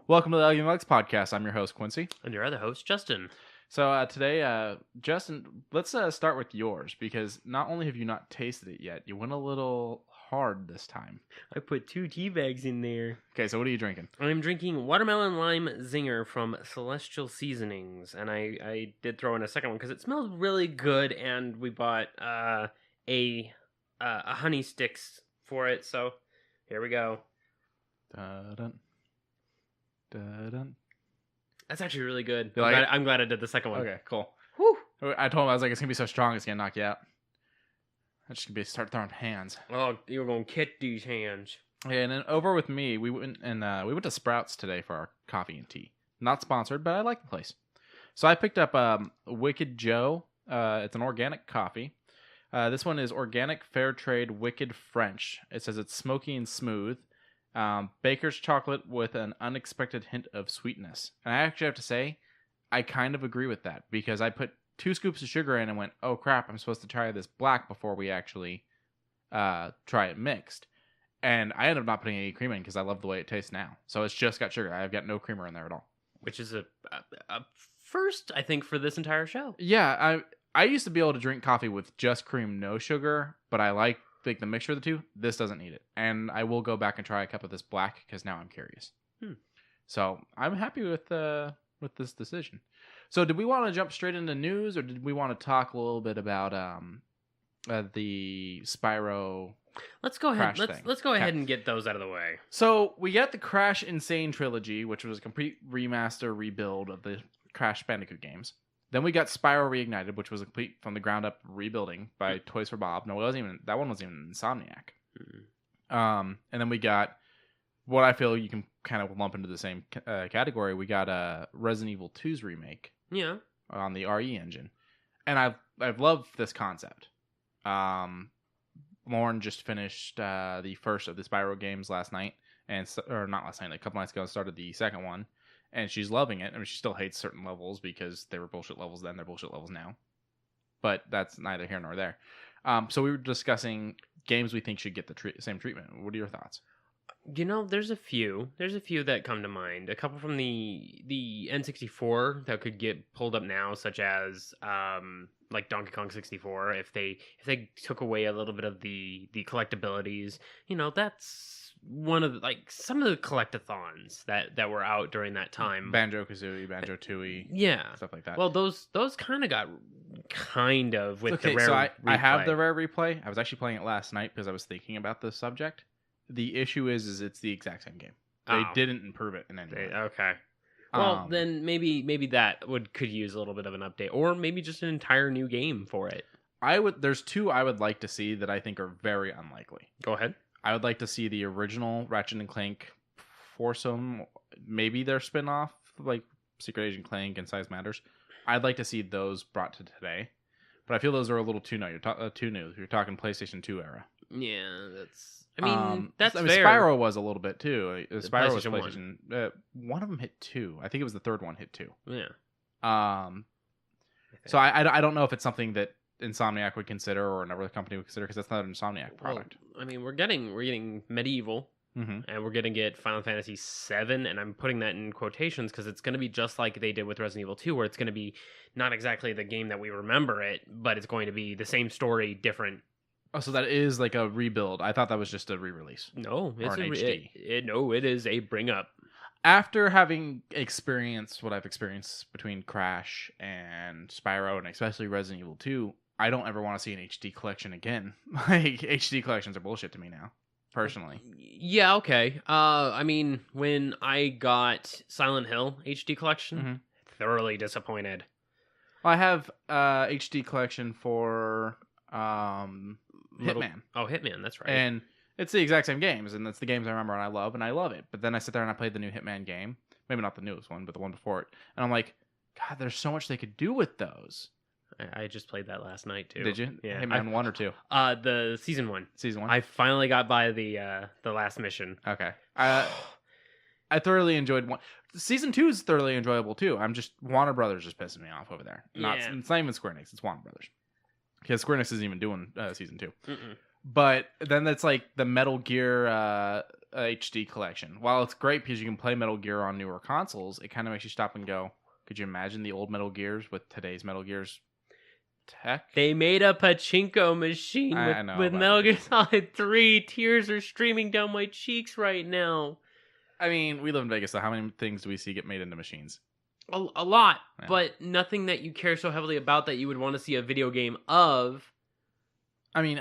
Welcome to the UglyMugsPodcast. I'm your host, Quincy. And your other host, Justin. So today, Justin, let's start with yours, because not only have you not tasted it yet, you went a little hard this time. I put 2 tea bags in there. Okay, so what are you drinking? I'm drinking Watermelon Lime Zinger from Celestial Seasonings. And I did throw in a second one because it smells really good, and we bought a honey sticks for it. So here we go. Dun-dun. Dun-dun. That's actually really good. Like I'm glad I did the second one. Okay, cool. Whew. I told him, I was like, it's going to be so strong, it's going to knock you out. I'm just going to start throwing hands. Oh, you're going to kick these hands. Yeah, and then over with me, we went to Sprouts today for our coffee and tea. Not sponsored, but I like the place. So I picked up Wicked Joe. It's an organic coffee. This one is organic fair trade Wicked French. It says it's smoky and smooth. Baker's chocolate with an unexpected hint of sweetness. And I actually have to say, I kind of agree with that, because I put 2 scoops of sugar in and went, oh crap, I'm supposed to try this black before we actually try it mixed. And I ended up not putting any cream in because I love the way it tastes now. So it's just got sugar. I've got no creamer in there at all. Which is a first, I think, for this entire show. Yeah, I used to be able to drink coffee with just cream, no sugar, but I like the mixture of the two. This doesn't need it. And I will go back and try a cup of this black because now I'm curious. So I'm happy with this decision. So did we want to jump straight into news, or did we want to talk a little bit about the Spyro? Let's go ahead. Crash thing? Let's go ahead and get those out of the way. So we got the Crash Insane trilogy, which was a complete remaster rebuild of the Crash Bandicoot games. Then we got Spyro Reignited, which was a complete from the ground up rebuilding by Toys for Bob. No, that one wasn't even Insomniac. And then we got what I feel you can kind of lump into the same category. We got Resident Evil 2's remake. Yeah. On the REEE engine. And I've loved this concept. Lauren just finished the first of the Spyro games last night, or not last night, a couple nights ago, started the second one. And she's loving it. I mean, she still hates certain levels because they were bullshit levels then. They're bullshit levels now. But that's neither here nor there. So we were discussing games we think should get the same treatment. What are your thoughts? You know, there's a few that come to mind. A couple from the N64 that could get pulled up now, such as like Donkey Kong 64. If they took away a little bit of the collectabilities, you know, that's one of some of the collectathons that were out during that time. Banjo-Kazooie, Banjo-Tooie, yeah, stuff like that. Well, those kind of got with the rare. So replay. I have the rare replay. I was actually playing it last night because I was thinking about this subject. The issue is it's the exact same game. They didn't improve it in any way. Okay. Well, then maybe that could use a little bit of an update, or maybe just an entire new game for it. There's 2 I would like to see that I think are very unlikely. Go ahead. I would like to see the original Ratchet and Clank foursome, maybe their spin-off, like Secret Agent Clank and Size Matters. I'd like to see those brought to today. But I feel those are a little too new. Too new. You're talking PlayStation 2 era. Yeah, that's fair. Spyro was a little bit too. Spyro was PlayStation 1. One of them hit 2. I think it was the third one hit 2. Yeah. So I don't know if it's something that Insomniac would consider or another company would consider, because that's not an Insomniac product. Well, I mean, we're getting Medieval, and we're gonna get Final Fantasy VII, and I'm putting that in quotations because it's gonna be just like they did with Resident Evil 2, where it's gonna be not exactly the game that we remember it, but it's going to be the same story, different. Oh, so that is like a rebuild. I thought that was just a re-release. No, it's an HD. It is a bring up. After having experienced what I've experienced between Crash and Spyro, and especially Resident Evil 2, I don't ever want to see an HD collection again. Like, HD collections are bullshit to me now, personally. Yeah, okay. I mean, when I got Silent Hill HD collection, thoroughly disappointed. Well, I have HD collection for Hitman. Hitman, that's right. And it's the exact same games, and it's the games I remember and I love it. But then I sit there and I played the new Hitman game. Maybe not the newest one, but the one before it. And I'm like, God, there's so much they could do with those. I just played that last night too. Did you? Yeah. Hitman 1 or 2? The season 1. Season 1. I finally got by the last mission. Okay. I thoroughly enjoyed one. Season 2 is thoroughly enjoyable too. I'm just Warner Brothers just pissing me off over there. It's not even Square Enix. It's Warner Brothers. Because Square Enix isn't even doing season 2. But then that's like the Metal Gear HD collection. While it's great because you can play Metal Gear on newer consoles, it kind of makes you stop and go, could you imagine the old Metal Gears with today's Metal Gears tech? They made a pachinko machine with Metal Gear Solid 3. Tears are streaming down my cheeks right now. I mean, we live in Vegas, so how many things do we see get made into machines? A lot, yeah. But nothing that you care so heavily about that you would want to see a video game of. I mean,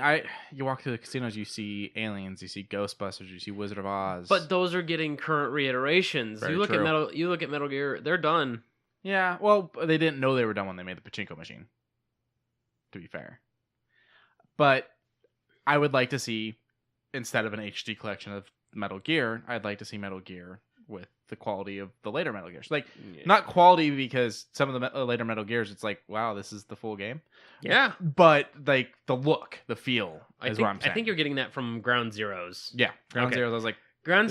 you walk through the casinos, you see Aliens, you see Ghostbusters, you see Wizard of Oz. But those are getting current reiterations. You look at Metal Gear, they're done. Yeah, well, they didn't know they were done when they made the pachinko machine, to be fair. But I would like to see, instead of an HD collection of Metal Gear, I'd like to see Metal Gear with the quality of the later Metal Gears. Like, not quality because some of the later Metal Gears, it's like, wow, this is the full game. Yeah. But, like, the look, the feel is what I'm saying. I think you're getting that from Ground Zeroes. Yeah. Ground Zeroes, I was like, Ground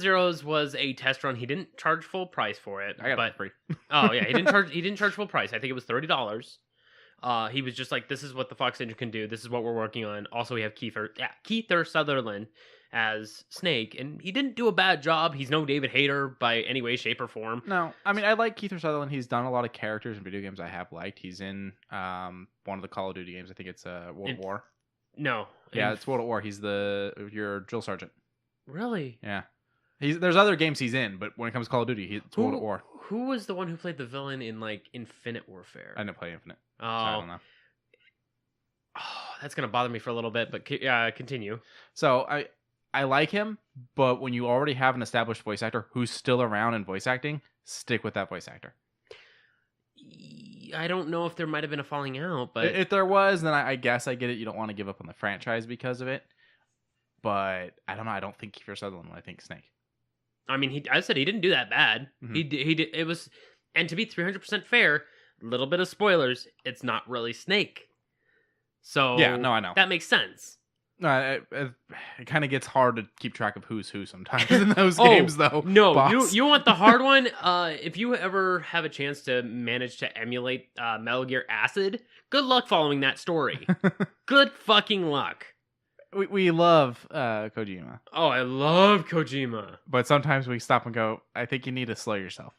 Zeroes was a test run. He didn't charge full price for it. I got it for free. Oh, yeah. He didn't charge full price. I think it was $30. He was just like, this is what the Fox engine can do. This is what we're working on. Also, we have Kiefer Sutherland as Snake, and he didn't do a bad job. He's no David Hayter by any way, shape, or form. No, I mean, I like Kiefer Sutherland. He's done a lot of characters in video games I have liked. He's in one of the Call of Duty games. I think it's World at War. No. Yeah, it's World at War. He's your drill sergeant. Really? Yeah. There's other games he's in, but when it comes to Call of Duty, it's World at War. Who was the one who played the villain in, like, Infinite Warfare? I didn't play Infinite. Oh. So I don't know. Oh, that's going to bother me for a little bit, but continue. So, I like him, but when you already have an established voice actor who's still around in voice acting, stick with that voice actor. I don't know if there might have been a falling out, but... If there was, then I guess I get it. You don't want to give up on the franchise because of it. But, I don't know. I don't think Kiefer Sutherland would. I think Snake. I mean, I said he didn't do that bad. Mm-hmm. He did. It was... And to be 300% fair, little bit of spoilers, it's not really Snake. So... Yeah, no, I know. That makes sense. It kind of gets hard to keep track of who's who sometimes in those games, though. No, boss. You want the hard one? If you ever have a chance to manage to emulate Metal Gear Acid, good luck following that story. Good fucking luck. We love Kojima. Oh, I love Kojima. But sometimes we stop and go, I think you need to slow yourself.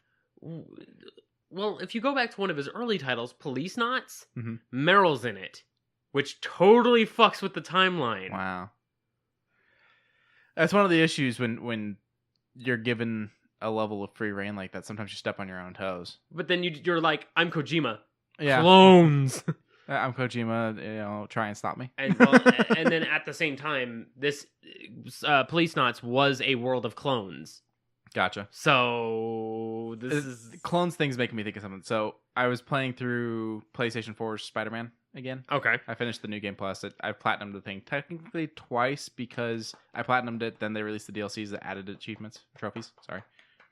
Well, if you go back to one of his early titles, Police Knots, mm-hmm. Meryl's in it. Which totally fucks with the timeline. Wow. That's one of the issues when you're given a level of free reign like that. Sometimes you step on your own toes. But then you're like, I'm Kojima. Yeah. Clones. I'm Kojima. Try and stop me. And then at the same time, this Police Knots was a world of clones. Gotcha. So clones things making me think of something. So I was playing through PlayStation 4's Spider-Man again. Okay. I finished the New Game Plus. I've platinumed the thing technically twice because I platinumed it. Then they released the DLCs that added achievements, trophies. Sorry.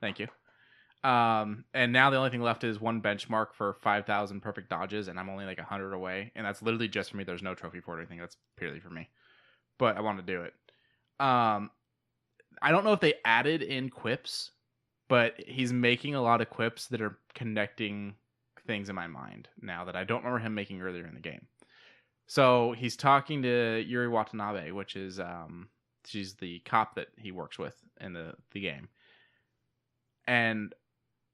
Thank you. And now the only thing left is one benchmark for 5,000 perfect dodges, and I'm only like 100 away. And that's literally just for me. There's no trophy for it or anything. That's purely for me. But I want to do it. I don't know if they added in quips, but he's making a lot of quips that are connecting things in my mind now that I don't remember him making earlier in the game. So he's talking to Yuri Watanabe, which is she's the cop that he works with in the game. And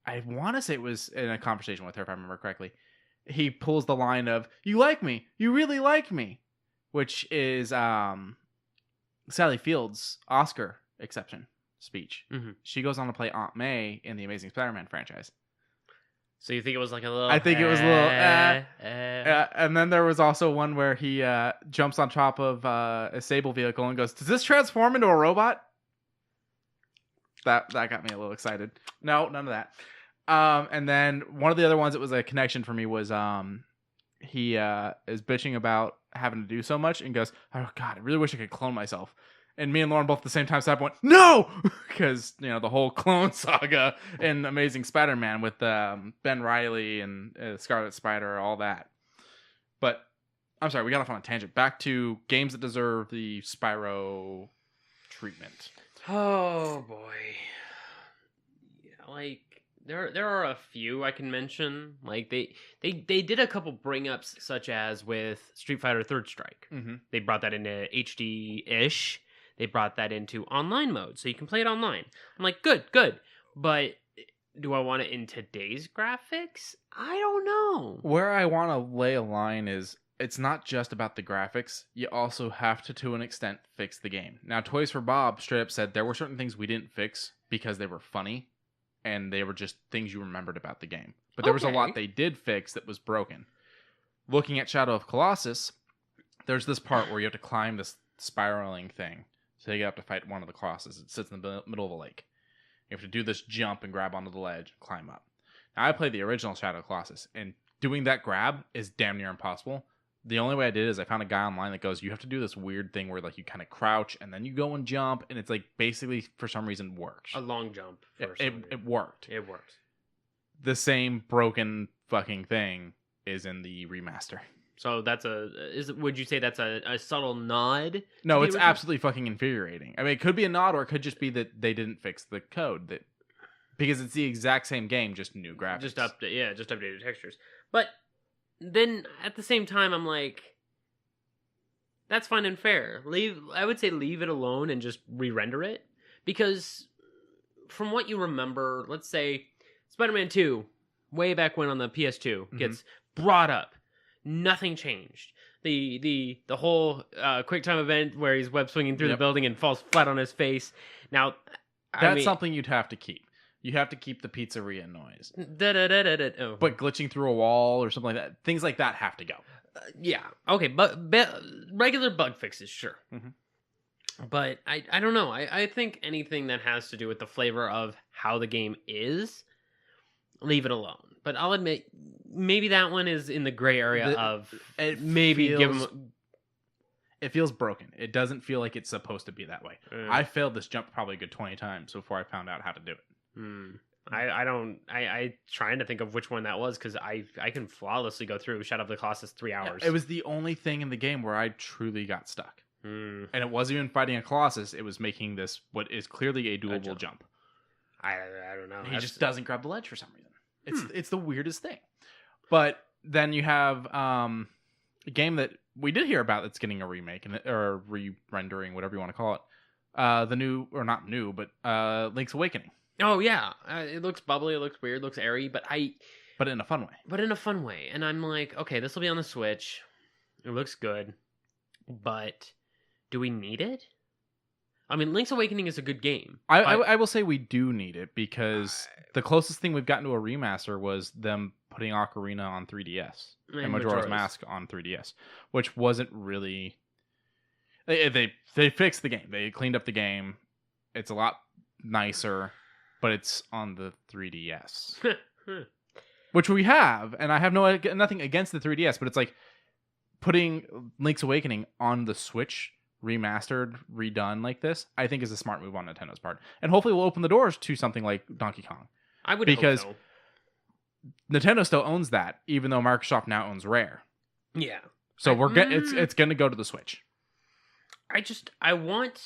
I want to say it was in a conversation with her, if I remember correctly. He pulls the line of, "You like me. You really like me," which is Sally Field's Oscar exception speech. Mm-hmm. She goes on to play Aunt May in the Amazing Spider-Man franchise. So you think it was like a little... I think it was a little... and then there was also one where he jumps on top of a Sable vehicle and goes, "Does this transform into a robot?" That got me a little excited. No, none of that. And then one of the other ones that was a connection for me was he is bitching about having to do so much and goes, "Oh God, I really wish I could clone myself." And me and Lauren both at the same time sat up and went, "No!" Because, the whole clone saga in Amazing Spider-Man with Ben Reilly and Scarlet Spider, all that. But, I'm sorry, we got off on a tangent. Back to games that deserve the Spyro treatment. Oh, boy. Yeah, like, There are a few I can mention. Like they did a couple bring ups, such as with Street Fighter Third Strike. Mm-hmm. They brought that into HD ish. They brought that into online mode, so you can play it online. I'm like, good. But do I want it in today's graphics? I don't know. Where I want to lay a line is it's not just about the graphics. You also have to an extent, fix the game. Now, Toys for Bob straight up said there were certain things we didn't fix because they were funny, and they were just things you remembered about the game. But there was a lot they did fix that was broken. Looking at Shadow of Colossus, there's this part where you have to climb this spiraling thing. So you get up to fight one of the Colossus. It sits in the middle of a lake. You have to do this jump and grab onto the ledge and climb up. Now, I played the original Shadow of Colossus, and doing that grab is damn near impossible. The only way I did is I found a guy online that goes, you have to do this weird thing where like you kind of crouch and then you go and jump, and it's like basically for some reason works. A long jump. It worked. It worked. The same broken fucking thing is in the remaster. So would you say that's a subtle nod? No, it's absolutely fucking infuriating. I mean, it could be a nod, or it could just be that they didn't fix the code, because it's the exact same game, just new graphics. Just updated textures. But then at the same time, I'm like, that's fine and fair. I would say leave it alone and just re-render it, because from what you remember, let's say Spider-Man 2, way back when on the PS2, gets brought up. Nothing changed. The whole quick time event where he's web swinging through the building and falls flat on his face. Now, that's something you'd have to keep. You have to keep the pizzeria noise. Oh. But glitching through a wall or something like that, things like that have to go. Yeah. Okay, but regular bug fixes, sure. Mm-hmm. But I don't know. I think anything that has to do with the flavor of how the game is, leave it alone. But I'll admit, maybe that one is in the gray area of maybe give them. It feels broken. It doesn't feel like it's supposed to be that way. I failed this jump probably a good 20 times before I found out how to do it. I trying to think of which one that was, because I can flawlessly go through Shadow of the Colossus 3 hours. Yeah, it was the only thing in the game where I truly got stuck. And it wasn't even fighting a Colossus. It was making this what is clearly a doable jump. I don't know. He just doesn't grab the ledge for some reason. It's the weirdest thing. But then you have a game that we did hear about that's getting a remake or re-rendering, whatever you want to call it. The new, or not new, but Link's Awakening. Oh yeah, it looks bubbly, it looks weird, it looks airy, but in a fun way. And I'm like, okay, this will be on the Switch. It looks good, but do we need it? I mean, Link's Awakening is a good game. I will say we do need it, because the closest thing we've gotten to a remaster was them putting Ocarina on 3DS and Majora's Mask on 3DS, which wasn't really. They fixed the game. They cleaned up the game. It's a lot nicer, but it's on the 3DS, which we have, and I have nothing against the 3DS, but it's like putting Link's Awakening on the Switch, remastered, redone like this, I think is a smart move on Nintendo's part, and hopefully will open the doors to something like Donkey Kong. I would hope so. Nintendo still owns that, even though Microsoft now owns Rare. Yeah. So it's going to go to the Switch. I want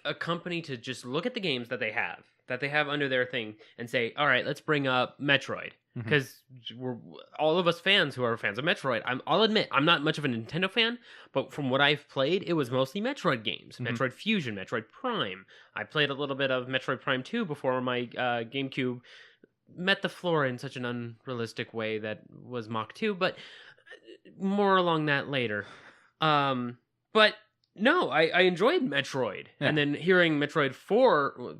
a company to just look at the games that they have under their thing and say, all right, let's bring up Metroid. Because we're all of us fans who are fans of Metroid. I'll admit, I'm not much of a Nintendo fan, but from what I've played, it was mostly Metroid games. Metroid Fusion, Metroid Prime. I played a little bit of Metroid Prime 2 before my GameCube met the floor in such an unrealistic way that was Mach 2, but more along that later. But no, I enjoyed Metroid. Yeah. And then hearing Metroid 4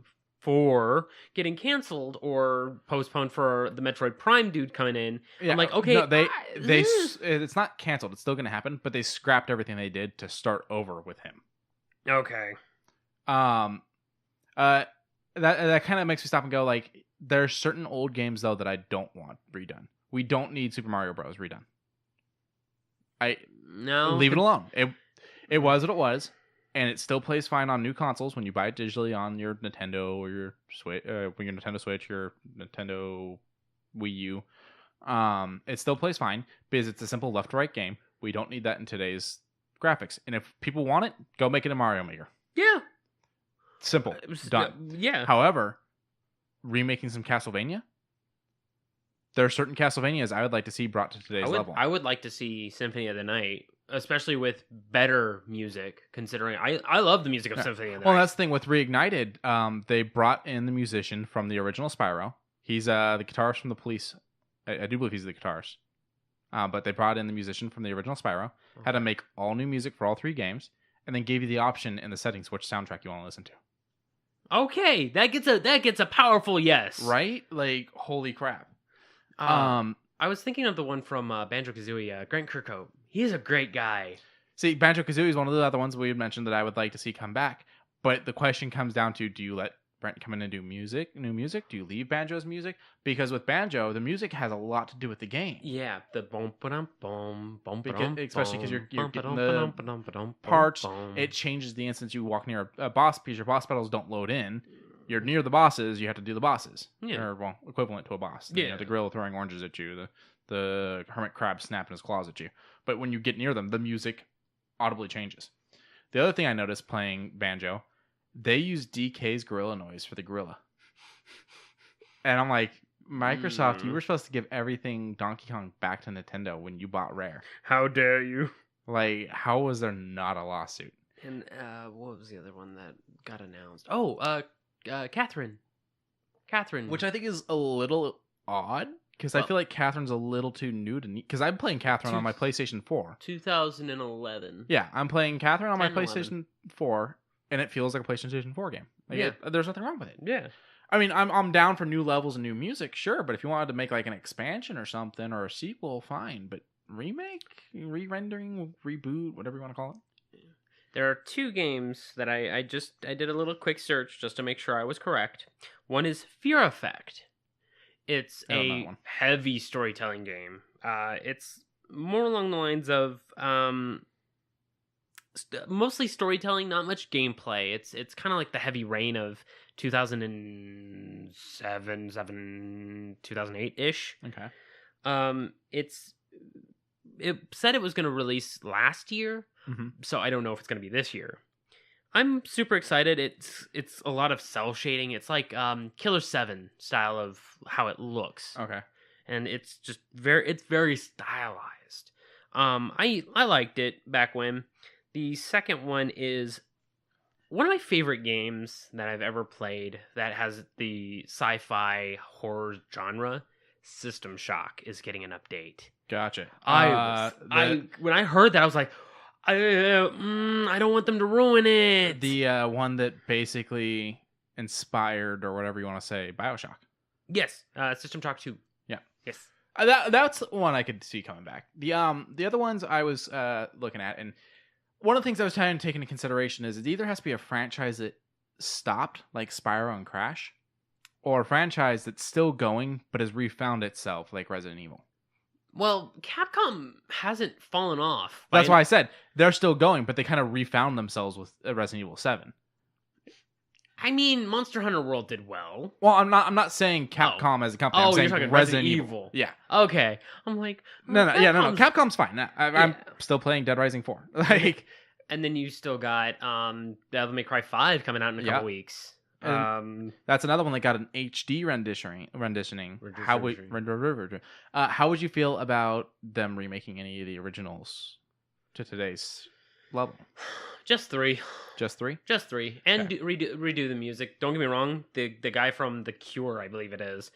getting canceled or postponed for the Metroid Prime dude coming in. Yeah, I'm like, okay, no, it's not canceled. It's still going to happen, but they scrapped everything they did to start over with him. Okay. That kind of makes me stop and go, like, there's certain old games though that I don't want redone. We don't need Super Mario Bros. Redone. Leave it alone. It was what it was. And it still plays fine on new consoles when you buy it digitally on your Nintendo or your Switch, your Nintendo Switch, your Nintendo Wii U. It still plays fine because it's a simple left-to-right game. We don't need that in today's graphics. And if people want it, go make it a Mario Maker. Yeah. Simple. Done. Yeah. However, remaking some Castlevania. There are certain Castlevanias I would like to see brought to today's level. I would like to see Symphony of the Night, especially with better music, considering I love the music of Symphony of the Night. Well, that's the thing with Reignited. They brought in the musician from the original Spyro. He's the guitarist from the Police. I do believe he's the guitarist. But they brought in the musician from the original Spyro, had to make all new music for all 3 games, and then gave you the option in the settings which soundtrack you want to listen to. Okay, that gets a powerful yes. Right? Like, holy crap. I was thinking of the one from Banjo-Kazooie, Grant Kirkhope. He is a great guy. See, Banjo-Kazooie is one of the other ones we had mentioned that I would like to see come back. But the question comes down to, do you let Brent come in and do new music? Do you leave Banjo's music? Because with Banjo, the music has a lot to do with the game. Yeah, the boom ba boom boom especially because you're getting the parts. It changes the instant you walk near a boss, because your boss battles don't load in. You're near the bosses, you have to do the bosses. Yeah. Or, well, equivalent to a boss. Yeah. You know, the gorilla throwing oranges at you, the hermit crab snapping his claws at you. But when you get near them, the music audibly changes. The other thing I noticed playing Banjo, they use DK's gorilla noise for the gorilla. And I'm like, Microsoft, you were supposed to give everything Donkey Kong back to Nintendo when you bought Rare. How dare you? Like, how was there not a lawsuit? And what was the other one that got announced? Oh, Catherine. Which I think is a little odd, because I feel like Catherine's a little too new to me. Because I'm playing Catherine on my PlayStation 4. 2011. Yeah, I'm playing Catherine on my PlayStation 4, and it feels like a PlayStation 4 game. Like, there's nothing wrong with it. Yeah. I mean, I'm down for new levels and new music, sure, but if you wanted to make like an expansion or something, or a sequel, fine. But remake, re-rendering, reboot, whatever you want to call it. There are 2 games that I did a little quick search just to make sure I was correct. One is Fear Effect. It's a heavy storytelling game. It's more along the lines of mostly storytelling, not much gameplay. It's kind of like the Heavy Rain of 2007, 2008-ish. Okay. It said it was going to release last year, so I don't know if it's going to be this year. I'm super excited. It's a lot of cell shading. It's like Killer 7 style of how it looks. Okay. And it's just very stylized. I liked it back when. The second one is one of my favorite games that I've ever played that has the sci-fi horror genre. System Shock is getting an update. Gotcha. When I heard that, I was like, I don't want them to ruin it. The one that basically inspired, or whatever you want to say, BioShock. Yes, System Shock 2. Yeah. Yes. That's one I could see coming back. The other ones I was looking at, and one of the things I was trying to take into consideration is it either has to be a franchise that stopped, like Spyro and Crash, or a franchise that's still going but has refound itself, like Resident Evil. Well, Capcom hasn't fallen off. That's why I said they're still going, but they kind of refound themselves with Resident Evil 7. I mean, Monster Hunter World did well. Well, I'm not saying Capcom as a company. I'm saying you're talking Resident Evil. Yeah. Okay. I'm like, no. Capcom's fine. I'm still playing Dead Rising 4. Like, and then you still got Devil May Cry 5 coming out in a couple weeks. That's another one that got an HD renditioning. How would you feel about them remaking any of the originals to today's level? Just 3. Just 3? Just 3. And okay. redo the music. Don't get me wrong. The guy from The Cure, I believe it is,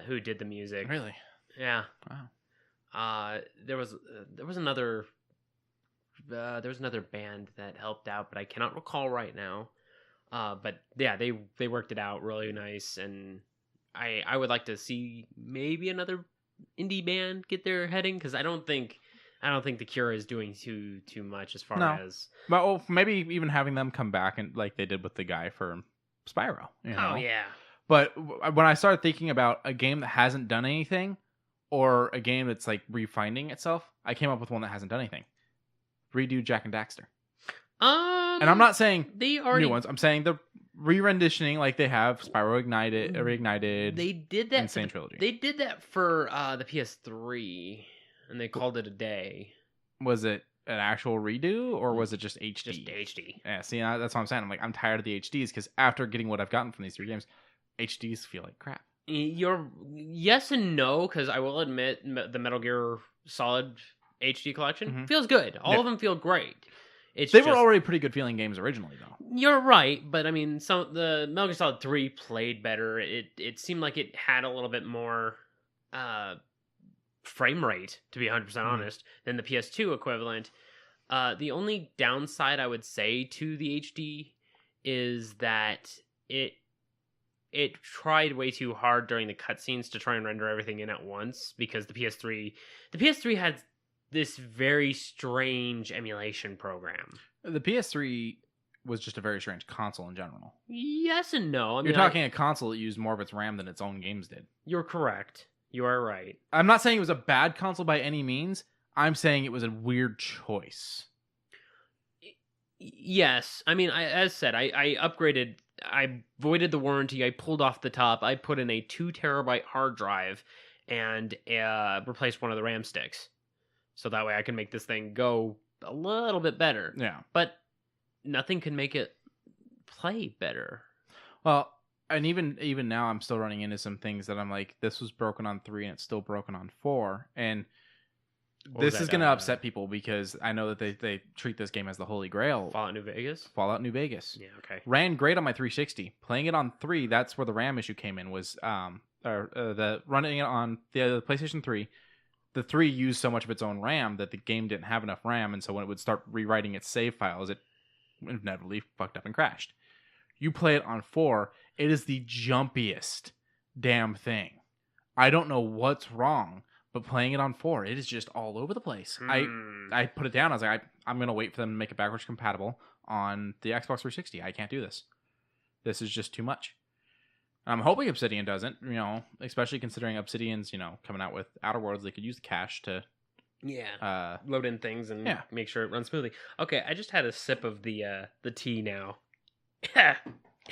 who did the music. Really? Yeah. Wow. There was another band that helped out, but I cannot recall right now. But yeah, they worked it out really nice, and I would like to see maybe another indie band get their heading, because I don't think The Cure is doing too much as far as. Well, maybe even having them come back and like they did with the guy for Spyro. You know? Oh yeah. But when I started thinking about a game that hasn't done anything, or a game that's like refinding itself, I came up with one that hasn't done anything. Redo Jak and Daxter. And I'm not saying new ones. I'm saying the re-renditioning like they have Spyro Reignited. They did that. Insane Trilogy. They did that for the PS3, and they called it a day. Was it an actual redo, or was it just HD? Just HD. Yeah, see, that's what I'm saying. I'm tired of the HDs, because after getting what I've gotten from these 3 games, HDs feel like crap. You're yes and no, because I will admit the Metal Gear Solid HD collection feels good. All of them feel great. They were already pretty good feeling games originally, though. You're right, but I mean, the Metal Gear Solid 3 played better. It seemed like it had a little bit more frame rate, to be 100% honest, than the PS2 equivalent. The only downside I would say to the HD is that it tried way too hard during the cutscenes to try and render everything in at once, because the PS3 had this very strange emulation program. The PS3 was just a very strange console in general. Yes and no. I mean, you're talking a console that used more of its RAM than its own games did. You're correct. You are right. I'm not saying it was a bad console by any means. I'm saying it was a weird choice. Yes. I mean, as said, I upgraded. I voided the warranty. I pulled off the top. I put in a 2 terabyte hard drive and replaced one of the RAM sticks. So that way I can make this thing go a little bit better. Yeah. But nothing can make it play better. Well, and even now I'm still running into some things that I'm like, this was broken on 3 and it's still broken on 4. And this is going to upset people because I know that they treat this game as the Holy Grail. Fallout New Vegas? Fallout New Vegas. Yeah, okay. Ran great on my 360. Playing it on 3, that's where the RAM issue came in, was the running it on the PlayStation 3. The 3 used so much of its own RAM that the game didn't have enough RAM, and so when it would start rewriting its save files, it inevitably fucked up and crashed. You play it on 4, it is the jumpiest damn thing. I don't know what's wrong, but playing it on 4, it is just all over the place. I put it down, I was like, I'm going to wait for them to make it backwards compatible on the Xbox 360. I can't do this. This is just too much. I'm hoping Obsidian doesn't, especially considering Obsidian's, coming out with Outer Worlds. They could use the cache to load in things and make sure it runs smoothly. Okay, I just had a sip of the tea now.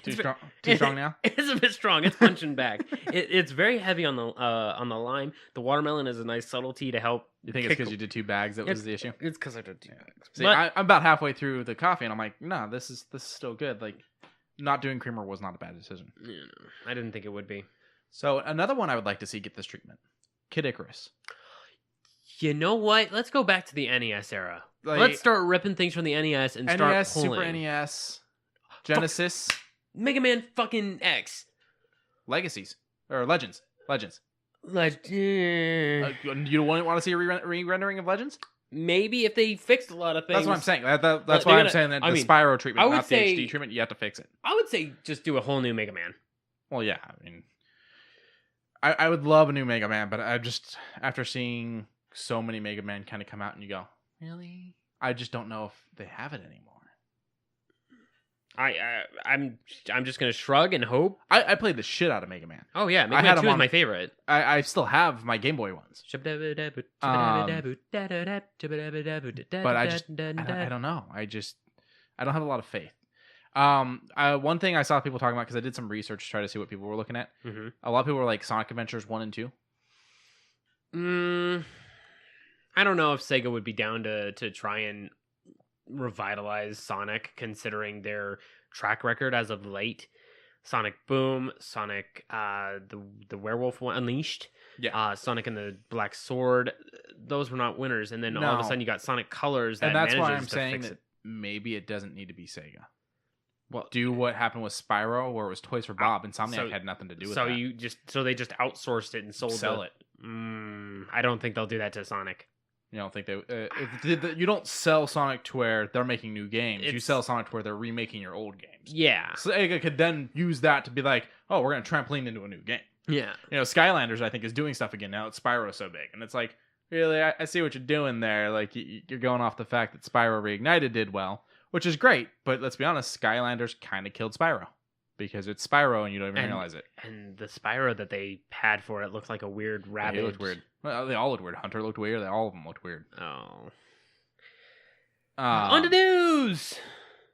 Too strong now? It's a bit strong. It's punching back. It's very heavy on the lime. The watermelon is a nice subtlety to help. You think it's because you did 2 bags that was the issue? It's because I did 2 bags. See, I'm about halfway through the coffee, and I'm like, no, this is still good. Like, not doing creamer was not a bad decision. Yeah, I didn't think it would be. So another one I would like to see get this treatment. Kid Icarus. You know what? Let's go back to the NES era. Let's start ripping things from the NES and start pulling. Super NES, Genesis. Mega Man fucking X. Legacies. Or Legends. You don't want to see a re-rendering of Legends? Maybe if they fixed a lot of things. That's what I'm saying. That's why I'm saying that the Spyro treatment, not the HD treatment, you have to fix it. I would say just do a whole new Mega Man. Well, yeah. I mean, I would love a new Mega Man, but I just, after seeing so many Mega Man kind of come out and you go, really? I just don't know if they have it anymore. I'm just gonna shrug and hope. I played the shit out of Mega Man. Oh yeah, Mega Man 2 is my favorite. I still have my Game Boy ones. But I don't know. I don't have a lot of faith. One thing I saw people talking about, because I did some research to try to see what people were looking at. Mm-hmm. A lot of people were like Sonic Adventures 1 and 2. I don't know if Sega would be down to try and revitalize Sonic, considering their track record as of late. Sonic Boom, Sonic the Werewolf one, Unleashed, Sonic and the Black Sword, those were not winners, and then all of a sudden you got Sonic Colors, and that's why I'm saying that maybe it doesn't need to be Sega. Well, do what happened with Spyro, where it was Toys for Bob, and Insomniac had nothing to do with that. So they just outsourced it and sell it. I don't think they'll do that to Sonic. You don't think you don't sell Sonic to where they're making new games. You sell Sonic to where they're remaking your old games. Yeah. Sega could then use that to be like, oh, we're going to trampoline into a new game. Yeah. Skylanders, I think, is doing stuff again now. It's Spyro so big. And it's like, really, I see what you're doing there. Like, you're going off the fact that Spyro Reignited did well, which is great. But let's be honest, Skylanders kind of killed Spyro. Because it's Spyro and you don't even realize it. And the Spyro that they had for it looked like a weird rabbit. It looked weird. Well, they all looked weird. Hunter looked weird. All of them looked weird. Oh. On to news!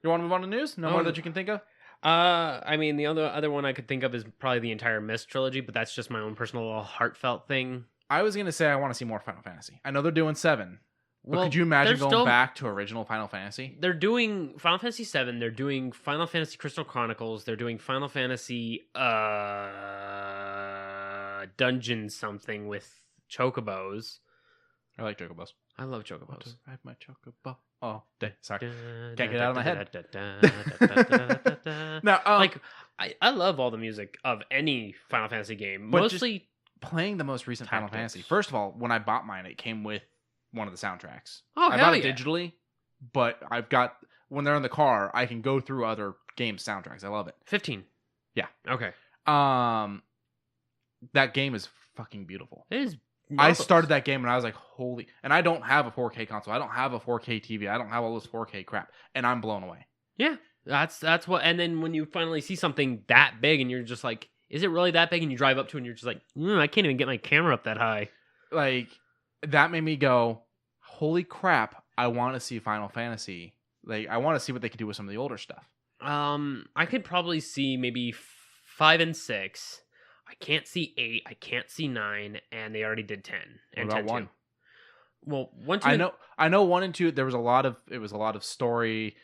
You want to move on to news? No more that you can think of? I mean, the other one I could think of is probably the entire Myst trilogy, but that's just my own personal heartfelt thing. I was going to say I want to see more Final Fantasy. I know they're doing 7, But could you imagine they're going back to original Final Fantasy? They're doing Final Fantasy VII. They're doing Final Fantasy Crystal Chronicles. They're doing Final Fantasy Dungeon something with chocobos. I like chocobos. I love chocobos. I have my chocobo. Oh, sorry. Can't get it out of my head. Now, I love all the music of any Final Fantasy game. But Mostly playing the most recent Final Fantasy. First of all, when I bought mine, it came with one of the soundtracks. Oh, I bought it digitally, but I've got when they're in the car, I can go through other games' soundtracks. I love it. 15. Yeah. Okay. That game is fucking beautiful. It is. I started that game and I was like, holy... And I don't have a 4K console. I don't have a 4K TV. I don't have all this 4K crap. And I'm blown away. Yeah. That's what... And then when you finally see something that big and you're just like, is it really that big? And you drive up to it and you're just like, I can't even get my camera up that high. Like, that made me go, holy crap, I want to see Final Fantasy. Like, I want to see what they could do with some of the older stuff. I could probably see maybe 5 and 6... I can't see 8. I can't see 9, and they already did 10 and 10 1? too. Well, 1, 2. I know 1 and 2. There was a lot of story.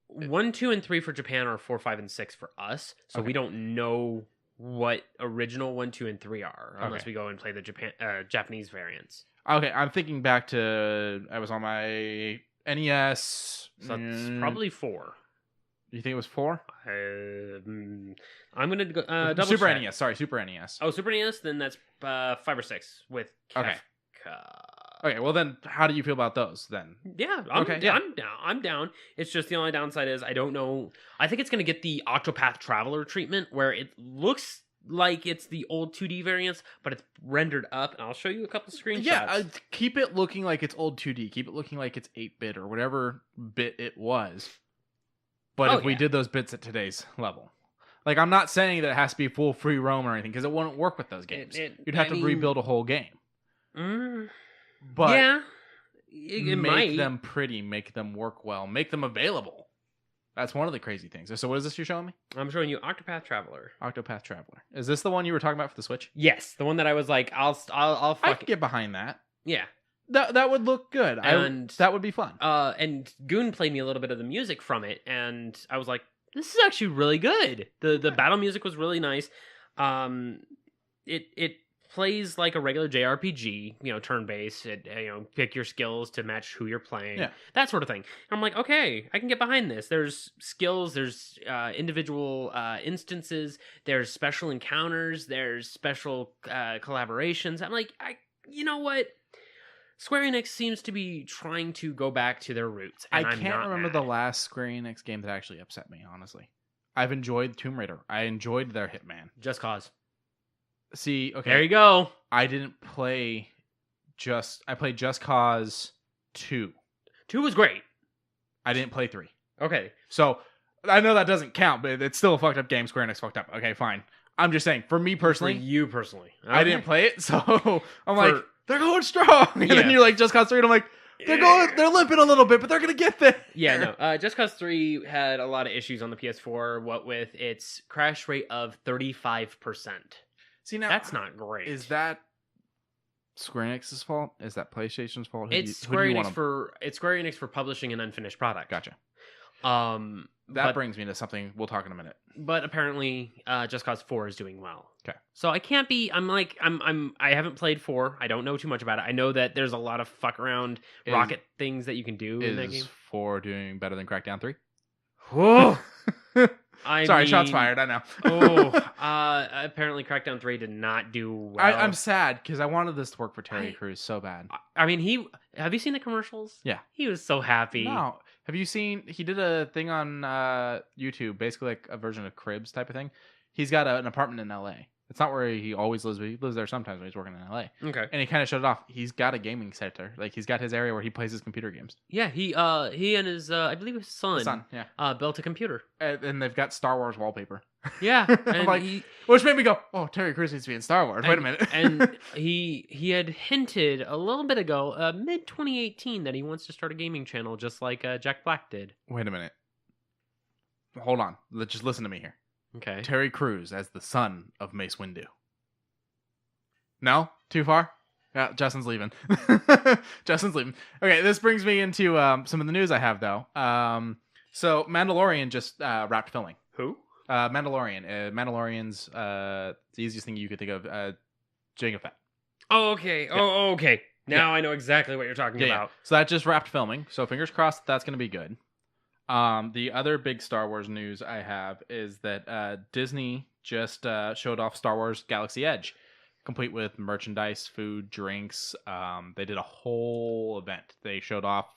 1, 2, and 3 for Japan are 4, 5, and 6 for us. So we don't know what original 1, 2, and 3 are unless we go and play the Japanese variants. Okay, I'm thinking back to I was on my NES. So that's probably 4. You think it was 4? I'm gonna go double Super check. NES. Sorry, Super NES. Oh, Super NES. Then that's 5 or 6 with Kefka. Okay. Well, then, how do you feel about those then? Yeah. I'm down. I'm down. It's just the only downside is I don't know. I think it's gonna get the Octopath Traveler treatment where it looks like it's the old 2D variants, but it's rendered up. And I'll show you a couple screenshots. Yeah. Keep it looking like it's old 2D. Keep it looking like it's 8-bit or whatever bit it was. But if we did those bits at today's level. Like, I'm not saying that it has to be full free roam or anything, because it wouldn't work with those games. You'd have to rebuild a whole game. But yeah, it make might. them pretty, make them work well, make them available. That's one of the crazy things. So what is this you're showing me? I'm showing you Octopath Traveler. Octopath Traveler. Is this the one you were talking about for the Switch? Yes, the one that I was like, I'll I could get behind that. Yeah. That would look good. And that would be fun. And Goon played me a little bit of the music from it, and I was like, this is actually really good. The battle music was really nice. It plays like a regular JRPG, turn-based. Pick your skills to match who you're playing. That sort of thing. I'm like, okay, I can get behind this. There's skills, there's individual instances, there's special encounters, there's special collaborations. I'm like, you know what? Square Enix seems to be trying to go back to their roots. And I can't remember the last Square Enix game that actually upset me, honestly. I've enjoyed Tomb Raider. I enjoyed their Hitman. Just Cause. See, okay. There you go. I didn't play I played Just Cause 2. 2 was great. I didn't play 3. Okay. So, I know that doesn't count, but it's still a fucked up game. Square Enix fucked up. Okay, fine. I'm just saying, for me personally. For you personally. Okay. I didn't play it, so I'm like, they're going strong. And then you're like, Just Cause 3, and I'm like, they're limping a little bit, but they're going to get there. Yeah, no. Just Cause 3 had a lot of issues on the PS4, what with its crash rate of 35%. See, now, that's not great. Is that Square Enix's fault? Is that PlayStation's fault? It's Square Enix for publishing an unfinished product. Gotcha. That brings me to something we'll talk in a minute. But apparently, Just Cause 4 is doing well. Okay. So I can't be. I haven't played 4. I don't know too much about it. I know that there's a lot of fuck around rocket things that you can do in that game. Is 4 doing better than Crackdown 3? Whoa. Sorry, shots fired. I know. Apparently Crackdown 3 did not do well. I'm sad because I wanted this to work for Terry Crews so bad. I mean, have you seen the commercials? Yeah. He was so happy. No. Have you seen, he did a thing on YouTube, basically like a version of Cribs type of thing. He's got an apartment in LA. It's not where he always lives, but he lives there sometimes when he's working in LA. Okay. And he kind of showed it off. He's got a gaming center. Like, he's got his area where he plays his computer games. Yeah, he and his, I believe his son. Built a computer. And they've got Star Wars wallpaper. Yeah. And like, which made me go, oh, Terry Crews needs to be in Star Wars. Wait a minute. And he had hinted a little bit ago, mid-2018, that he wants to start a gaming channel just like Jack Black did. Wait a minute. Hold on. Just listen to me here. Okay. Terry Crews as the son of Mace Windu. No? Too far? Yeah, Justin's leaving. Justin's leaving. Okay, this brings me into some of the news I have, though. So Mandalorian just wrapped filming. Who? Mandalorian. Mandalorian's the easiest thing you could think of. Jango Fett. Oh, okay. Yeah. Oh, okay. Now I know exactly what you're talking about. Yeah. So that just wrapped filming. So fingers crossed that's going to be good. The other big Star Wars news I have is that Disney just showed off Star Wars Galaxy Edge, complete with merchandise, food, drinks. They did a whole event. They showed off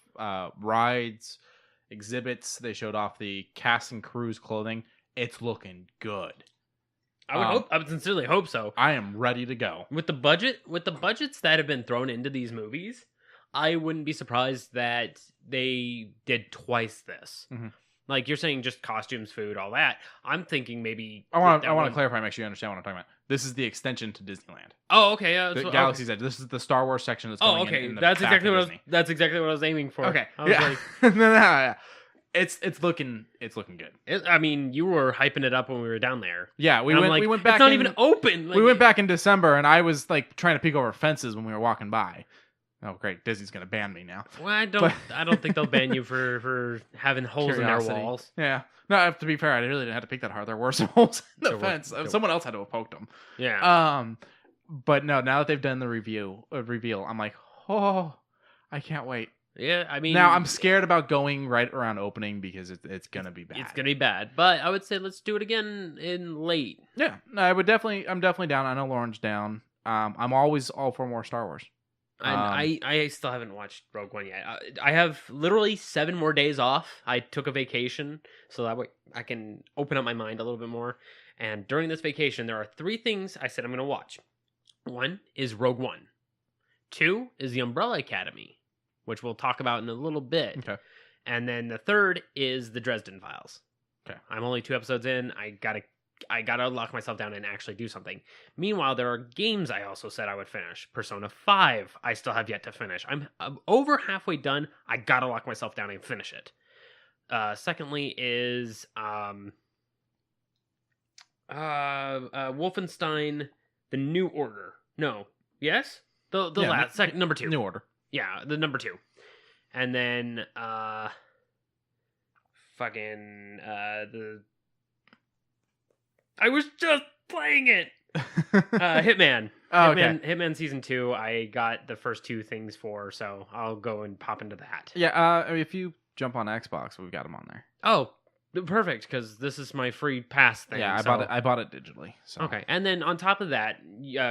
rides, exhibits. They showed off the cast and crew's clothing. It's looking good. I would sincerely hope so. I am ready to go. With the budgets that have been thrown into these movies, I wouldn't be surprised that they did twice this. Mm-hmm. Like you're saying, just costumes, food, all that. I'm thinking maybe. I want to clarify, make sure you understand what I'm talking about. This is the extension to Disneyland. Oh, okay. The Galaxy's Edge. This is the Star Wars section that's going in the that's back exactly of what Disney. that's exactly what I was aiming for. Okay. I was like, yeah. It's looking good. I mean, you were hyping it up when we were down there. Yeah, we went back. It's not even open. We went back in December, and I was like trying to peek over fences when we were walking by. Oh, great! Disney's gonna ban me now. Well, I don't think they'll ban you for having holes in their walls. Yeah. No, to be fair, I really didn't have to peek that hard. There were some holes in the fence. Someone else had to have poked them. Yeah. But no, now that they've done the reveal, I'm like, oh, I can't wait. Yeah, I mean, now I'm scared about going right around opening because it's gonna be bad. It's gonna be bad, but I would say let's do it again in late. Yeah, no, I'm definitely down. I know Lauren's down. I'm always all for more Star Wars. And I still haven't watched Rogue One yet. I have literally 7 more days off. I took a vacation so that way I can open up my mind a little bit more. And during this vacation, there are 3 things I said I'm going to watch. 1 is Rogue One. 2 is The Umbrella Academy, which we'll talk about in a little bit. Okay. And then the 3rd is The Dresden Files. Okay. I'm only 2 episodes in. I gotta lock myself down and actually do something. Meanwhile, there are games I also said I would finish. Persona 5, I still have yet to finish. I'm over halfway done. I gotta lock myself down and finish it. Secondly is Wolfenstein: The New Order. No, yes, number 2. New Order. Yeah, the number 2, and then I was just playing it. Hitman. Oh, okay. Hitman Season 2, I got the first 2 things for, so I'll go and pop into that. Yeah, I mean, if you jump on Xbox, we've got them on there. Oh, perfect, because this is my free pass thing. Yeah, I bought it digitally. So. Okay, and then on top of that,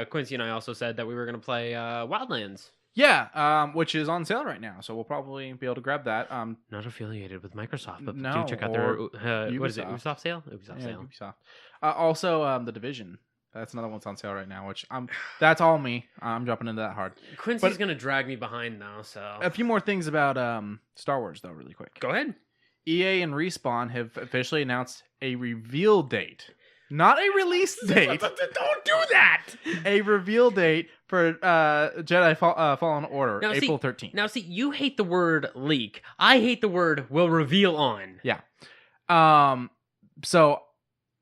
Quincy and I also said that we were going to play Wildlands. Yeah, which is on sale right now, so we'll probably be able to grab that. Not affiliated with Microsoft, but no, do check out their Ubisoft. What is it? Ubisoft sale? Ubisoft sale. Ubisoft. Also, The Division. That's another one that's on sale right now, which that's all me. I'm jumping into that hard. Quincy's going to drag me behind now, so... A few more things about Star Wars, though, really quick. Go ahead. EA and Respawn have officially announced a reveal date. Not a release date. Don't do that! A reveal date for Jedi Fallen Order, now, April 13th. Now, see, you hate the word leak. I hate the word will reveal on. Yeah. So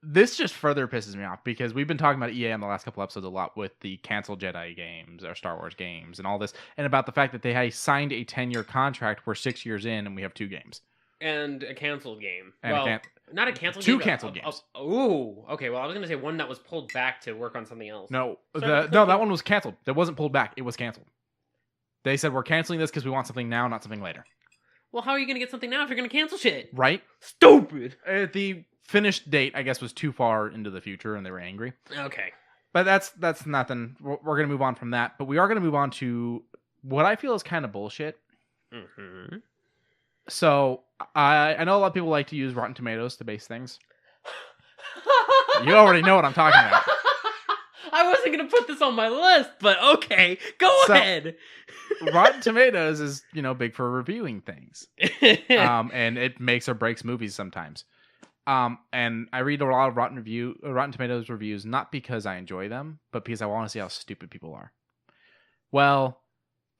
this just further pisses me off because we've been talking about EA on the last couple episodes a lot with the canceled Jedi games or Star Wars games and all this, and about the fact that they had signed a 10-year contract. We're 6 years in and we have 2 games. And a canceled game. And not a canceled 2 game. Canceled games. Oh, okay. Well, I was going to say one that was pulled back to work on something else. No, that one was canceled. That wasn't pulled back. It was canceled. They said, we're canceling this because we want something now, not something later. Well, how are you going to get something now if you're going to cancel shit? Right? Stupid! The finished date, I guess, was too far into the future, and they were angry. Okay. But that's nothing. We're going to move on from that. But we are going to move on to what I feel is kind of bullshit. Mm-hmm. So, I know a lot of people like to use Rotten Tomatoes to base things. You already know what I'm talking about. I wasn't going to put this on my list, but okay. Go ahead. Rotten Tomatoes is, big for reviewing things. And it makes or breaks movies sometimes. And I read a lot of Rotten Tomatoes reviews, not because I enjoy them, but because I want to see how stupid people are. Well,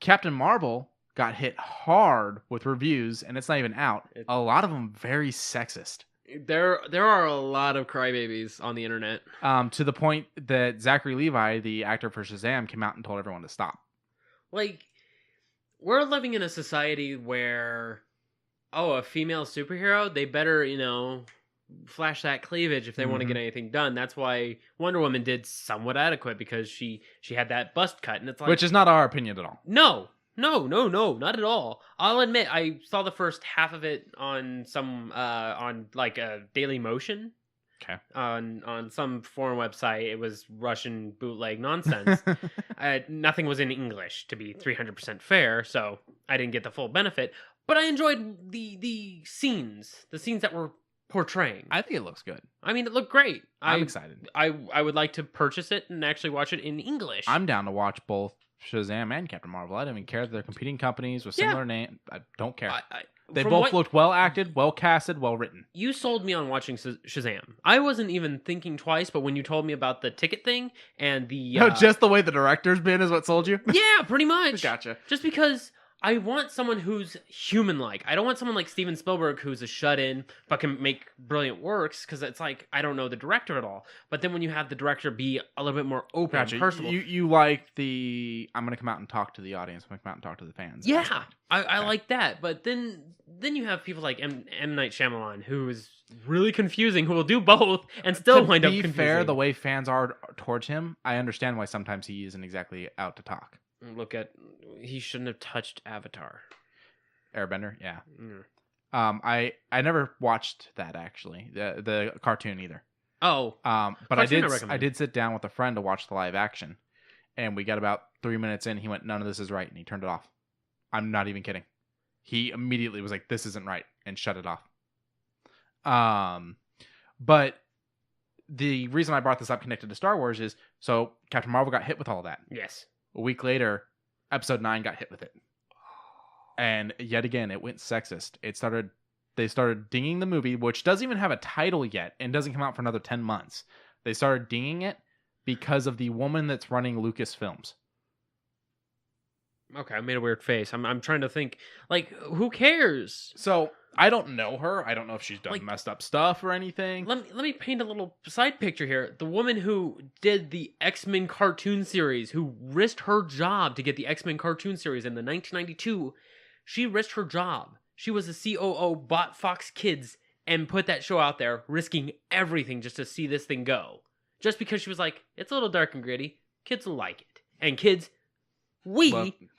Captain Marvel got hit hard with reviews, and it's not even out. A lot of them very sexist. There are a lot of crybabies on the internet. To the point that Zachary Levi, the actor for Shazam, came out and told everyone to stop. like, we're living in a society where, a female superhero, they better, flash that cleavage if they want to get anything done. That's why Wonder Woman did somewhat adequate, because she had that bust cut, and it's like, which is not our opinion at all. No, not at all. I'll admit, I saw the first half of it on some on like a Daily Motion. Okay. On some foreign website. It was Russian bootleg nonsense. Nothing was in English, to be 300% fair, so I didn't get the full benefit. But I enjoyed the scenes that were portraying. I think it looks good. I mean, it looked great. I'm excited. I would like to purchase it and actually watch it in English. I'm down to watch both Shazam and Captain Marvel. I don't even care that they're competing companies with similar names. I don't care. They both looked well acted, well casted, well written. You sold me on watching Shazam. I wasn't even thinking twice, but when you told me about the ticket thing and the... just the way the director's been is what sold you? Yeah, pretty much. Gotcha. Just because... I want someone who's human-like. I don't want someone like Steven Spielberg who's a shut-in but can make brilliant works, because it's like, I don't know the director at all. But then when you have the director be a little bit more open and personable. You like the, I'm going to come out and talk to the audience. I'm going to come out and talk to the fans. Yeah, I like that. But then you have people like M. Night Shyamalan, who is really confusing, who will do both and still wind up confusing. To be fair, the way fans are towards him, I understand why sometimes he isn't exactly out to talk. He shouldn't have touched Avatar. Airbender, yeah. I never watched that, actually, the cartoon either. But I did sit down with a friend to watch the live action, and we got about 3 minutes in. He went, "None of this is right," and he turned it off. I'm not even kidding. He immediately was like, "This isn't right," and shut it off. But the reason I brought this up connected to Star Wars is, so Captain Marvel got hit with all that. Yes. A week later, Episode 9 got hit with it. And yet again, it went sexist. They started dinging the movie, which doesn't even have a title yet and doesn't come out for another 10 months. They started dinging it because of the woman that's running Lucasfilms. Okay, I made a weird face. I'm trying to think, like, who cares? So, I don't know her. I don't know if she's done messed up stuff or anything. Let me paint a little side picture here. The woman who did the X-Men cartoon series, who risked her job to get the X-Men cartoon series in the 1992, she risked her job. She was the COO, bought Fox Kids, and put that show out there, risking everything just to see this thing go. Just because she was like, it's a little dark and gritty. Kids will like it. And kids...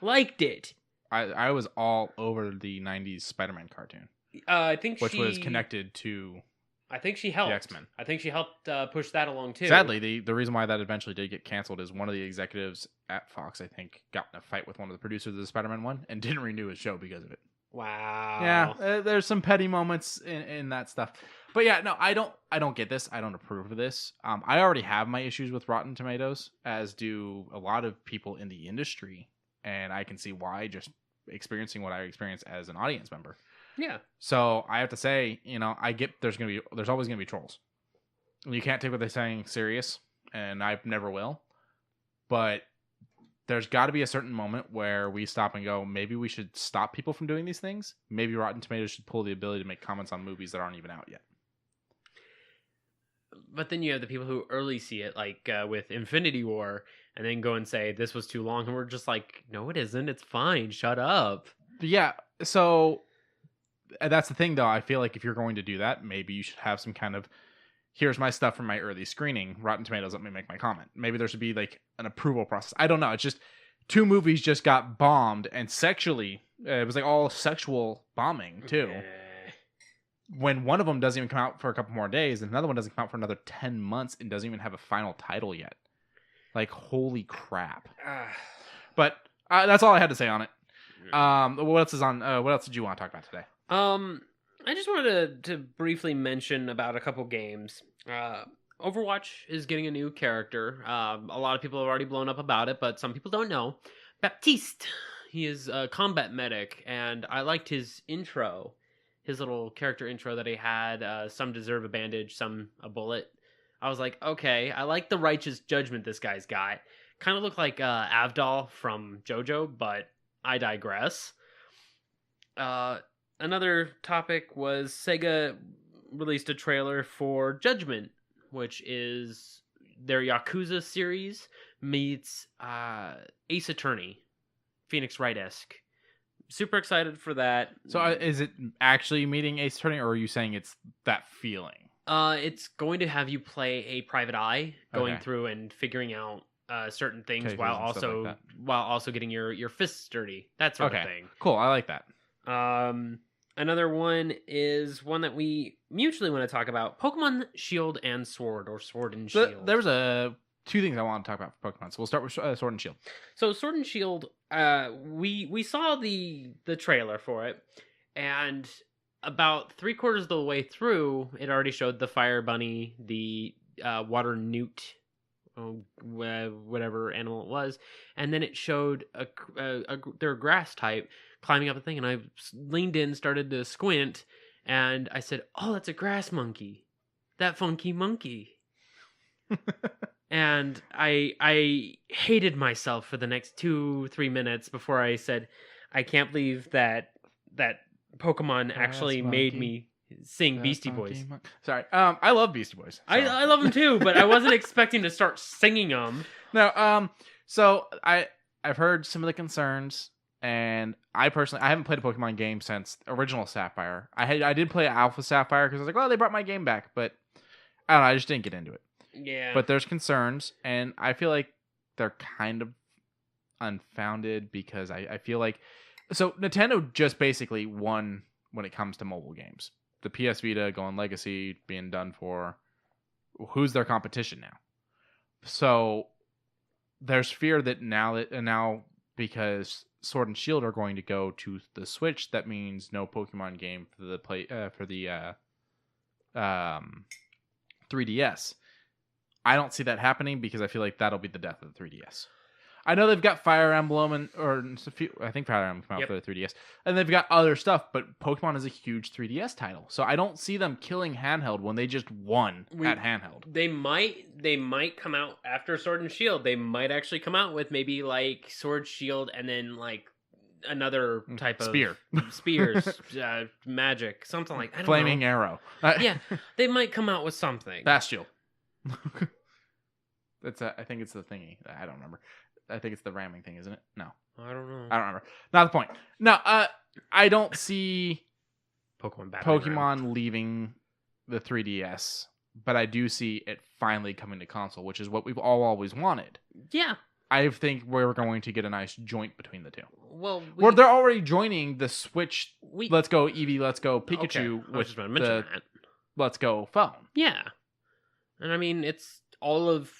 liked it. I was all over the 90s Spider-Man cartoon. I think which was connected to... I think she helped. The X-Men. I think she helped push that along, too. Sadly, the reason why that eventually did get canceled is one of the executives at Fox, I think, got in a fight with one of the producers of the Spider-Man one and didn't renew his show because of it. Wow. Yeah, there's some petty moments in that stuff. But yeah, no, I don't get this. I don't approve of this. I already have my issues with Rotten Tomatoes, as do a lot of people in the industry, and I can see why, just experiencing what I experienced as an audience member. Yeah. So I have to say, I get there's always gonna be trolls. You can't take what they're saying serious, and I never will. But there's got to be a certain moment where we stop and go, maybe we should stop people from doing these things. Maybe Rotten Tomatoes should pull the ability to make comments on movies that aren't even out yet. But then you have the people who early see it, like with Infinity War, and then go and say, this was too long. And we're just like, no, it isn't. It's fine. Shut up. Yeah. So that's the thing, though. I feel like if you're going to do that, maybe you should have some kind of, here's my stuff from my early screening. Rotten Tomatoes, let me make my comment. Maybe there should be like an approval process. I don't know. It's just 2 movies just got bombed, and sexually, it was like all sexual bombing too. When one of them doesn't even come out for a couple more days, and another one doesn't come out for another 10 months and doesn't even have a final title yet. Like, holy crap. But that's all I had to say on it. What else is on? What else did you want to talk about today? I just wanted to briefly mention about a couple games. Overwatch is getting a new character. A lot of people have already blown up about it, but some people don't know. Baptista. He is a combat medic, and I liked his intro. His little character intro that he had. Some deserve a bandage, some a bullet. I was like, okay, I like the righteous judgment this guy's got. Kind of looked like Avdol from JoJo, but I digress. Another topic was Sega released a trailer for Judgment, which is their Yakuza series meets Ace Attorney. Phoenix Wright-esque. Super excited for that. So is it actually meeting Ace Attorney, or are you saying it's that feeling? It's going to have you play a private eye, going Okay. through and figuring out certain things Cases while and stuff like also that. getting your fists dirty, that sort of thing. Cool. I like that. Another one is one that we mutually want to talk about: Pokemon Shield and Sword, or Sword and Shield. There's two things I want to talk about for Pokemon. So we'll start with Sword and Shield. So Sword and Shield, we saw the trailer for it, and about 3/4 of the way through, it already showed the Fire Bunny, the Water Newt, whatever animal it was, and then it showed their grass type climbing up the thing, and I leaned in, started to squint, and I said, "Oh, that's a grass monkey, that funky monkey." And I hated myself for the next 2-3 minutes before I said, "I can't believe that Pokemon actually made me sing Beastie Boys." Sorry, I love Beastie Boys. So. I love them too, but I wasn't expecting to start singing them. No, so I've heard some of the concerns, and I haven't played a Pokemon game since original Sapphire. I did play Alpha Sapphire because I was like, oh, they brought my game back, but I don't know, I just didn't get into it. Yeah. But there's concerns, and I feel like they're kind of unfounded because I feel like so Nintendo just basically won when it comes to mobile games. The PS Vita going legacy, being done for. Who's their competition now? So there's fear that now because Sword and Shield are going to go to the Switch, that means no Pokemon game for the 3DS. I don't see that happening because I feel like that'll be the death of the 3DS. I know they've got Fire Emblem I think Fire Emblem came out for the 3DS, and they've got other stuff, but Pokemon is a huge 3DS title, so I don't see them killing handheld when they just won at handheld. They might come out after Sword and Shield. They might actually come out with maybe like Sword, Shield, and then like another type of spears, magic, something like I don't Flaming know. Arrow. Yeah, they might come out with something. Bastille. I think it's the thingy. I don't remember. I think it's the ramming thing, isn't it? No. I don't know. I don't remember. Not the point. No, I don't see Pokemon leaving the 3DS, but I do see it finally coming to console, which is what we've all always wanted. Yeah. I think we're going to get a nice joint between the two. Well, they're already joining the Switch. Let's Go Eevee, Let's Go Pikachu with the Let's Go phone. Yeah. And I mean, it's all of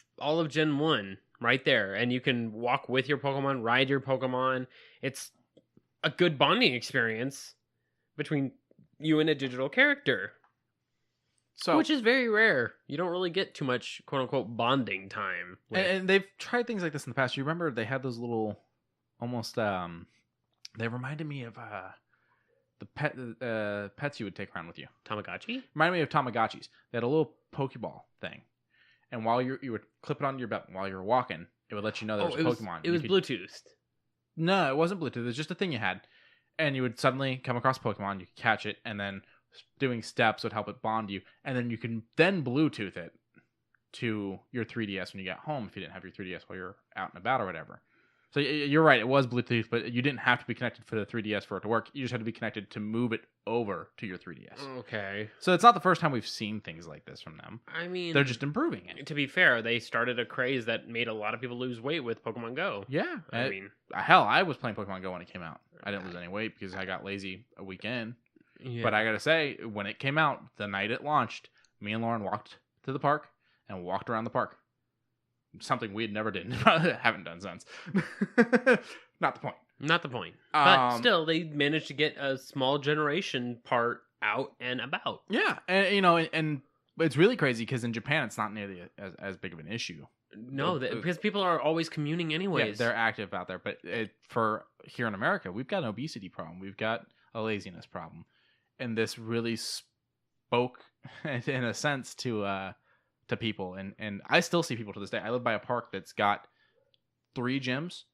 Gen 1 right there. And you can walk with your Pokemon, ride your Pokemon. It's a good bonding experience between you and a digital character. Which is very rare. You don't really get too much quote-unquote bonding time. And they've tried things like this in the past. You remember they had those little, almost, they reminded me of the pets you would take around with you. Tamagotchi? Reminded me of Tamagotchis. They had a little Pokeball thing. And while you would clip it onto your belt while you were walking, it would let you know there was a Pokemon. It was Bluetoothed. No, it wasn't Bluetooth. It was just a thing you had. And you would suddenly come across Pokemon, you could catch it, and then doing steps would help it bond you. And then you can then Bluetooth it to your 3DS when you got home if you didn't have your 3DS while you're out and about or whatever. So you're right, it was Bluetooth, but you didn't have to be connected for the 3DS for it to work. You just had to be connected to move it over to your 3DS. Okay. So it's not the first time we've seen things like this from them. I mean, they're just improving it. To be fair, they started a craze that made a lot of people lose weight with Pokemon Go. Yeah. I mean, hell, I was playing Pokemon Go when it came out. I didn't lose any weight because I got lazy a weekend. Yeah. But I gotta say, when it came out, the night it launched, me and Lauren walked to the park and walked around the park. Something we had never did, haven't done since. Not the point. Not the point. But still, they managed to get a small generation part out and about. Yeah, and and it's really crazy because in Japan it's not nearly as big of an issue. No, because people are always communing anyways. Yeah, they're active out there. But for here in America, we've got an obesity problem. We've got a laziness problem, and this really spoke, in a sense, to people, and I still see people to this day. I live by a park that's got 3 gyms,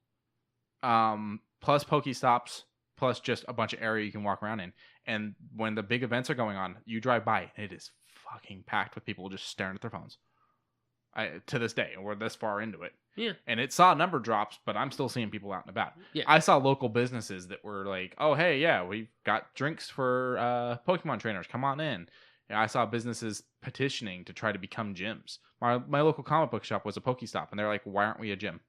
plus Pokestops, plus just a bunch of area you can walk around in. And when the big events are going on, you drive by and it is fucking packed with people just staring at their phones. To this day, and we're this far into it. Yeah. And it saw number drops, but I'm still seeing people out and about. Yeah. I saw local businesses that were like, oh, hey, yeah, we've got drinks for Pokemon trainers. Come on in. And I saw businesses petitioning to try to become gyms. My local comic book shop was a Pokestop, and they're like, why aren't we a gym?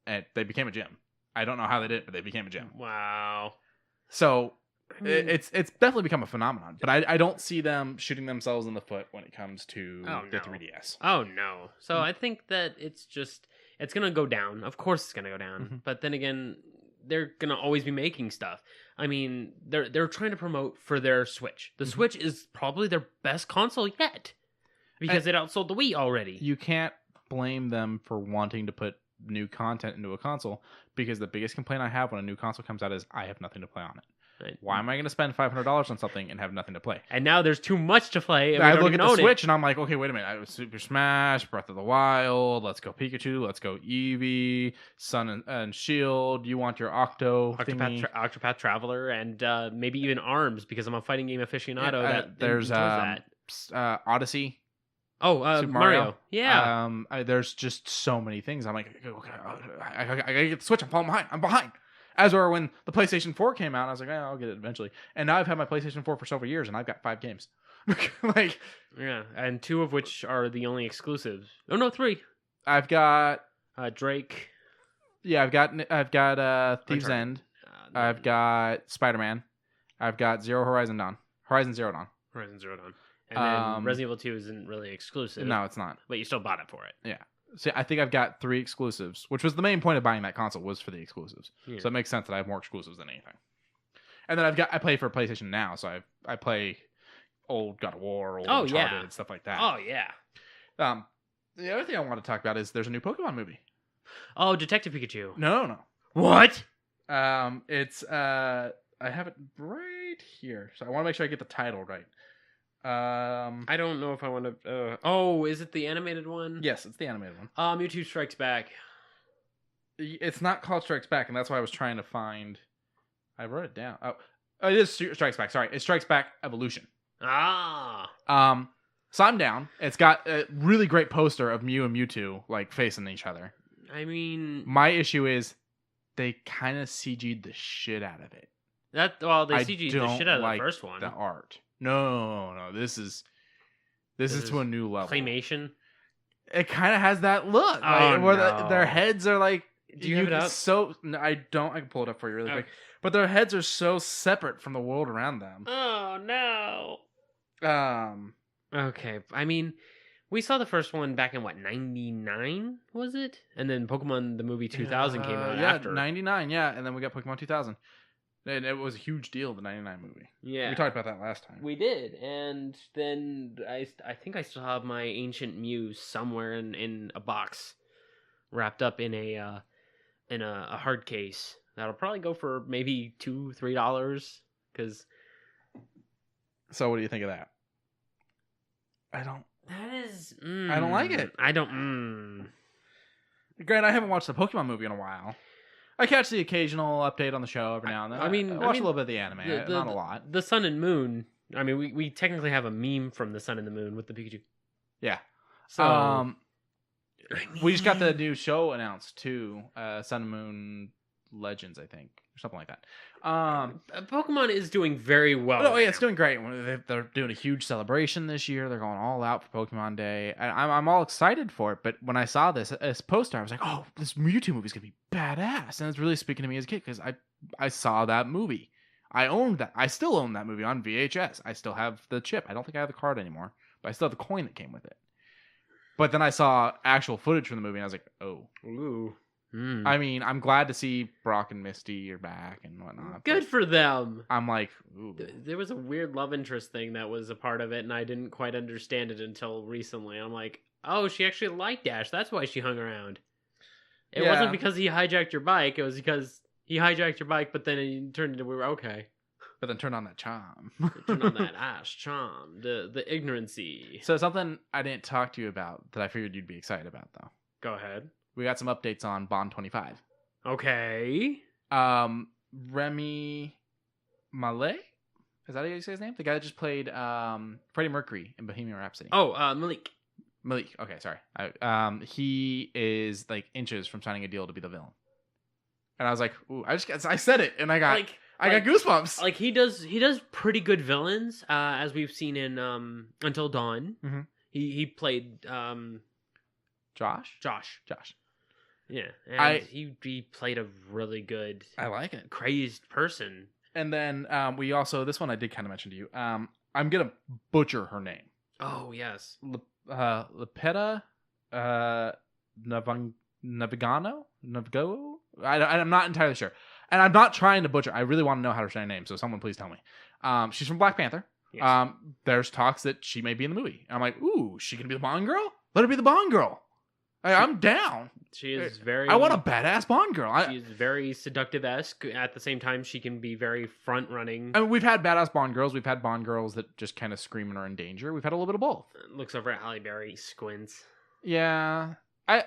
And they became a gym. I don't know how they did it, but they became a gym. Wow. So it's definitely become a phenomenon, but I don't see them shooting themselves in the foot when it comes to the 3DS. Oh, no. So I think that it's going to go down. Of course it's going to go down. Mm-hmm. But then again, they're going to always be making stuff. I mean, they're trying to promote for their Switch. The Switch is probably their best console yet because it outsold the Wii already. You can't blame them for wanting to put new content into a console because the biggest complaint I have when a new console comes out is I have nothing to play on it. Right. Why am I going to spend $500 on something and have nothing to play? And now there's too much to play. And I look at the Switch and I'm like, okay, wait a minute. I was Super Smash, Breath of the Wild, Let's Go Pikachu, Let's Go Eevee, Sun and Shield. You want your Octopath Traveler, and maybe even ARMS because I'm a fighting game aficionado. There's Odyssey. Oh, Super Mario. Yeah. There's just so many things. I'm like, okay, I gotta get the Switch. I'm falling behind. I'm behind. As or when the PlayStation 4 came out, I was like, I'll get it eventually. And now I've had my PlayStation 4 for several years, and I've got 5 games. Yeah, and 2 of which are the only exclusives. Oh no, 3. I've got Drake. Yeah, I've got Thieves End. I've got Spider-Man. I've got Horizon Zero Dawn. And then Resident Evil 2 isn't really exclusive. No, it's not. But you still bought it for it. Yeah. So I think I've got 3 exclusives, which was the main point of buying that console was for the exclusives. Yeah. So it makes sense that I have more exclusives than anything. And then I play for PlayStation Now, so I play old God of War, old Uncharted, and stuff like that. Oh yeah. The other thing I want to talk about is there's a new Pokemon movie. Oh, Detective Pikachu. No. What? It's I have it right here, so I want to make sure I get the title right. I don't know if I want to. Is it the animated one? Yes, it's the animated one. Mewtwo Strikes Back. It's not called Strikes Back, and that's why I was trying to find. I wrote it down. Oh, it is Strikes Back. Sorry, it Strikes Back Evolution. Ah. So I'm down. It's got a really great poster of Mew and Mewtwo like facing each other. I mean, my issue is they kind of CG'd the shit out of it. They CG'd the shit out of the first one. The art. No. This is to a new level. Claymation. It kind of has that look. Their heads are like. Do you have it up? No, I don't. I can pull it up for you really quick. But their heads are so separate from the world around them. Oh no. Okay. I mean, we saw the first one back in 99, was it? And then Pokemon the movie 2000 came out after. 99. Yeah, and then we got Pokemon 2000. And it was a huge deal, the 99 movie. Yeah. We talked about that last time. We did. And then I think I still have my Ancient Mew somewhere in a box wrapped up in a hard case. That'll probably go for maybe $2-3 because. So what do you think of that? I don't like it. I don't. Grant, I haven't watched the Pokemon movie in a while. I catch the occasional update on the show every now and then. I watch a little bit of the anime, not a lot. The Sun and Moon. I mean, we technically have a meme from the Sun and the Moon with the Pikachu. Yeah. So we just got the new show announced too. Sun and Moon Legends, I think, or something like that. Pokemon is doing very well. Oh yeah, it's doing great. They're doing a huge celebration this year. They're going all out for Pokemon Day. I'm all excited for it. But when I saw this poster, I was like, oh, this Mewtwo movie is gonna be badass, and it's really speaking to me as a kid because I saw that movie. I owned that. I still own that movie on VHS. I still have the chip. I don't think I have the card anymore, but I still have the coin that came with it. But then I saw actual footage from the movie, and I was like, oh. Ooh. I mean, I'm glad to see Brock and Misty are back and whatnot. Good for them. I'm like, ooh. There was a weird love interest thing that was a part of it, and I didn't quite understand it until recently. I'm like, oh, she actually liked Ash. That's why she hung around. It wasn't because he hijacked your bike. It was because he hijacked your bike, but then he turned into, we were okay. But then turn on that charm. Turn on that Ash charm. The ignorancy. So something I didn't talk to you about that I figured you'd be excited about, though. Go ahead. We got some updates on Bond 25. Okay. Remy Malek? Is that how you say his name? The guy that just played Freddie Mercury in Bohemian Rhapsody. Oh, Malik. Malik. Okay, sorry. He is like inches from signing a deal to be the villain. And I was like, ooh, I said it, and I got goosebumps. Like he does pretty good villains, as we've seen in Until Dawn. Mm-hmm. He played Josh. Yeah, and he played a really good, I like it, crazed person. And then we also, this one I did kind of mention to you. I'm gonna butcher her name. Oh yes, Lepeta Navigano. I'm not entirely sure, and I'm not trying to butcher. I really want to know how to say her name, so someone please tell me. She's from Black Panther. Yes. There's talks that she may be in the movie. And I'm like, ooh, she gonna be the Bond girl? Let her be the Bond girl. I'm down. She is very. I want a badass Bond girl. She's very seductive-esque. At the same time, she can be very front-running. I mean, we've had badass Bond girls. We've had Bond girls that just kind of scream and are in danger. We've had a little bit of both. Looks over at Halle Berry, squints. Yeah, I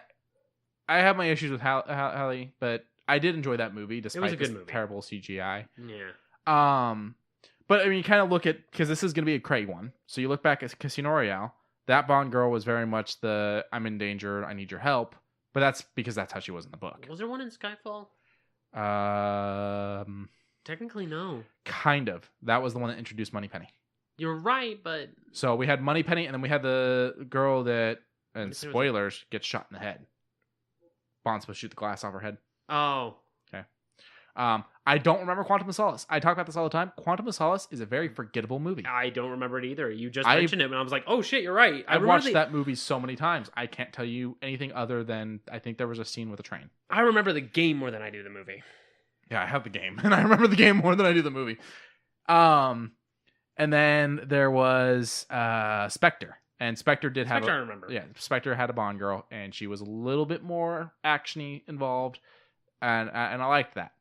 have my issues with Halle, but I did enjoy that movie despite this terrible CGI. Yeah. But I mean, you kind of look at, because this is going to be a Craig one. So you look back at Casino Royale. That Bond girl was very much the I'm in danger, I need your help. But that's because that's how she was in the book. Was there one in Skyfall? Technically, no. Kind of. That was the one that introduced Moneypenny. You're right, but... So we had Moneypenny, and then we had the girl that, and spoilers, gets shot in the head. Bond's supposed to shoot the glass off her head. Oh. Okay. I don't remember Quantum of Solace. I talk about this all the time. Quantum of Solace is a very forgettable movie. I don't remember it either. You just mentioned it, and I was like, oh shit, you're right. I've watched that movie so many times. I can't tell you anything other than I think there was a scene with a train. I remember the game more than I do the movie. Yeah, I have the game, and I remember the game more than I do the movie. And then there was Spectre. And Spectre did have I remember. Yeah, Spectre had a Bond girl, and she was a little bit more action-y involved, and I liked that.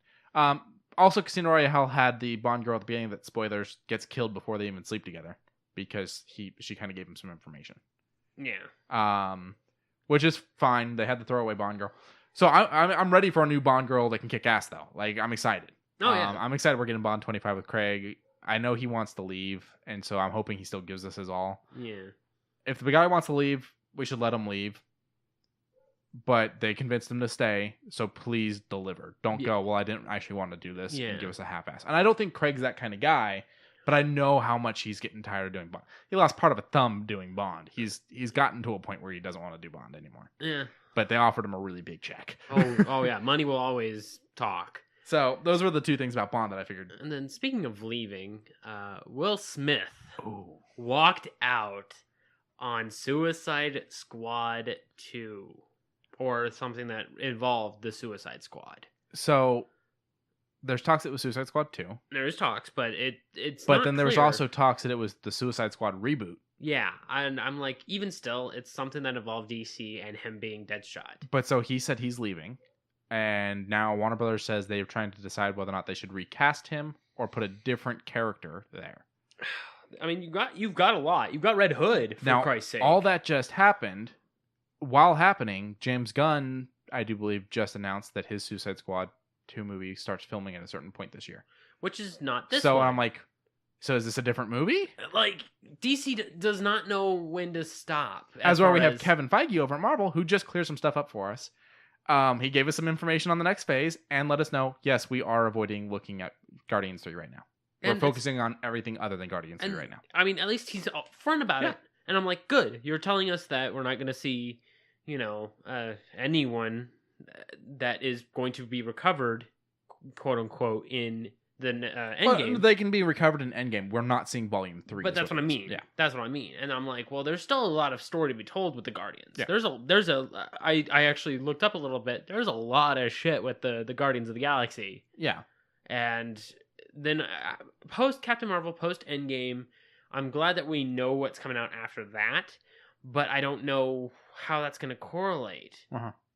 Also, Casino Royale had the Bond girl at the beginning that, spoilers, gets killed before they even sleep together because she kind of gave him some information. Yeah. Which is fine. They had the throwaway Bond girl, so I'm ready for a new Bond girl that can kick ass though. Like, I'm excited. Oh yeah. I'm excited we're getting Bond 25 with Craig. I know he wants to leave, and so I'm hoping he still gives us his all. Yeah. If the guy wants to leave, we should let him leave. But they convinced him to stay, so please deliver. Don't go, well, I didn't actually want to do this, and give us a half-ass. And I don't think Craig's that kind of guy, but I know how much he's getting tired of doing Bond. He lost part of a thumb doing Bond. He's gotten to a point where he doesn't want to do Bond anymore. Yeah. But they offered him a really big check. Oh yeah, money will always talk. So those were the two things about Bond that I figured. And then speaking of leaving, Will Smith walked out on Suicide Squad 2. Or something that involved the Suicide Squad. So there's talks it was Suicide Squad 2. There's talks, but it's But not then there was clear. also talks that it was the Suicide Squad reboot. Yeah, and I'm like, even still, it's something that involved DC and him being Deadshot. But so he said he's leaving, and now Warner Brothers says they're trying to decide whether or not they should recast him or put a different character there. I mean, you've got a lot. You've got Red Hood, for Christ's sake. All that just happened. While happening, James Gunn, I do believe, just announced that his Suicide Squad 2 movie starts filming at a certain point this year. Which is not this So one. I'm like, so is this a different movie? Like, DC does not know when to stop. As well, we have Kevin Feige over at Marvel, who just cleared some stuff up for us. He gave us some information on the next phase and let us know, yes, we are avoiding looking at Guardians 3 right now. We're focusing on everything other than Guardians 3 right now. I mean, at least he's upfront about it. And I'm like, good. You're telling us that we're not going to see... anyone that is going to be recovered, quote unquote, in the Endgame. Well, they can be recovered in Endgame. We're not seeing Volume 3. But that's what I mean. Yeah. That's what I mean. And I'm like, well, there's still a lot of story to be told with the Guardians. Yeah. I actually looked up a little bit. There's a lot of shit with the Guardians of the Galaxy. Yeah. And then post Captain Marvel, post Endgame, I'm glad that we know what's coming out after that. But I don't know how that's going to correlate.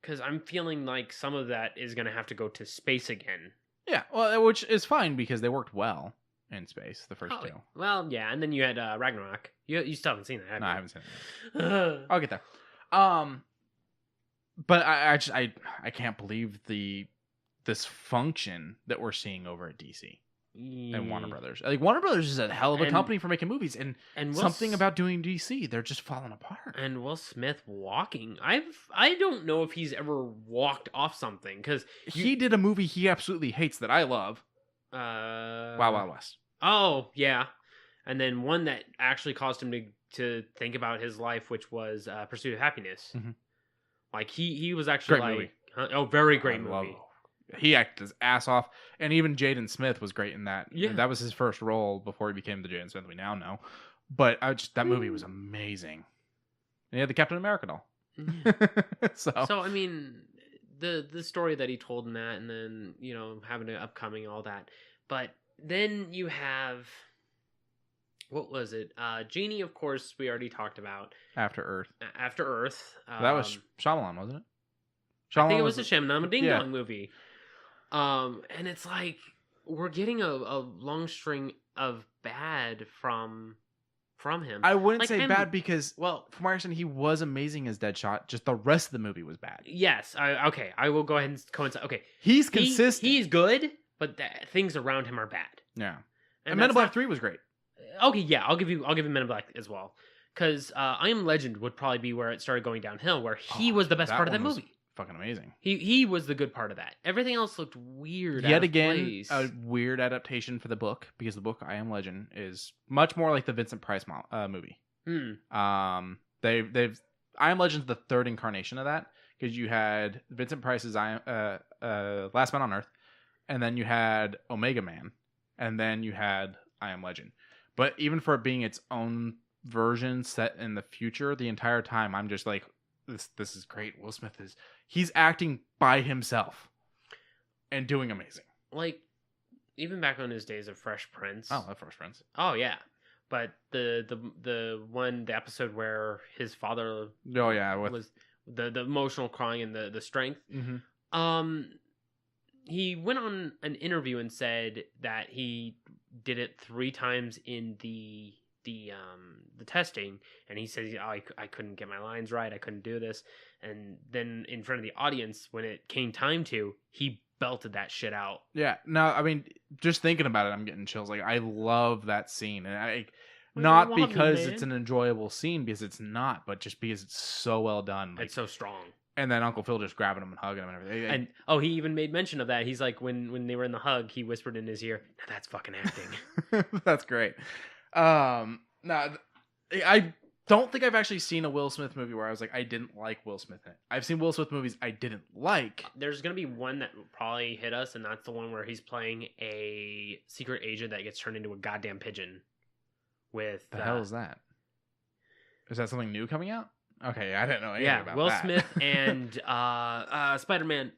Because I'm feeling like some of that is going to have to go to space again. Yeah, well, which is fine because they worked well in space, the first two. Well, yeah, and then you had Ragnarok. You still haven't seen that, have you? No, I haven't seen it. I'll get there. But I can't believe this function that we're seeing over at DC. and Warner Brothers. Like Warner Brothers is a hell of a company for making movies, and something about doing DC, they're just falling apart. And Will Smith walking, I don't know if he's ever walked off something, because he did a movie he absolutely hates that I love. Wild Wild West. Oh yeah, and then one that actually caused him to think about his life, which was Pursuit of Happiness. Mm-hmm. Like he was actually great movie. Very great movie. He acted his ass off, and even Jaden Smith was great in that. Yeah, that was his first role before he became the Jaden Smith we now know. But that movie was amazing. And he had the Captain America doll. Yeah. so I mean, the story that he told in that, and then having an upcoming all that, but then you have, what was it? Genie, of course, we already talked about. After Earth. That was Shyamalan, wasn't it? I think it was a Shyamalan Ding Dong movie. And it's like we're getting a long string of bad from him. I wouldn't say bad because, from my understanding, he was amazing as Deadshot. Just the rest of the movie was bad. Yes. I will go ahead and coincide. Okay. He's consistent. He's good, but things around him are bad. Yeah. And Men in Black 3 was great. Okay, yeah, I'll give you Men in Black as well. Because I Am Legend would probably be where it started going downhill, where he was the best part of that movie. Fucking amazing. He was the good part of that. Everything else looked weird. Yet again, a weird adaptation for the book, because the book I Am Legend is much more like the Vincent Price movie. They've I Am Legend's the third incarnation of that, because you had Vincent Price's Last Man on Earth, and then you had Omega Man, and then you had I Am Legend. But even for it being its own version set in the future, the entire time I'm just like, this is great. Will Smith he's acting by himself and doing amazing. Like, even back on his days of Fresh Prince. Oh, I love Fresh Prince. Oh yeah, but the episode where his father was the emotional crying and the strength. Mm-hmm. He went on an interview and said that he did it 3 times in the testing, and he says, I couldn't get my lines right, I couldn't do this, and then in front of the audience, when it came time to, he belted that shit out. Yeah, no, I mean, just thinking about it, I'm getting chills. Like, I love that scene, and not because it's an enjoyable scene, because it's not, but just because it's so well done. Like, it's so strong. And then Uncle Phil just grabbing him and hugging him and everything. And he even made mention of that. He's like, when they were in the hug, he whispered in his ear, "Now that's fucking acting." That's great. No, I don't think I've actually seen a Will Smith movie where I was like, I didn't like Will Smith in it. I've seen Will Smith movies I didn't like. There's gonna be one that will probably hit us, and that's the one where he's playing a secret agent that gets turned into a goddamn pigeon. With the hell is that? Is that something new coming out? Okay, I didn't know anything about Will that. Smith and Spider-Man.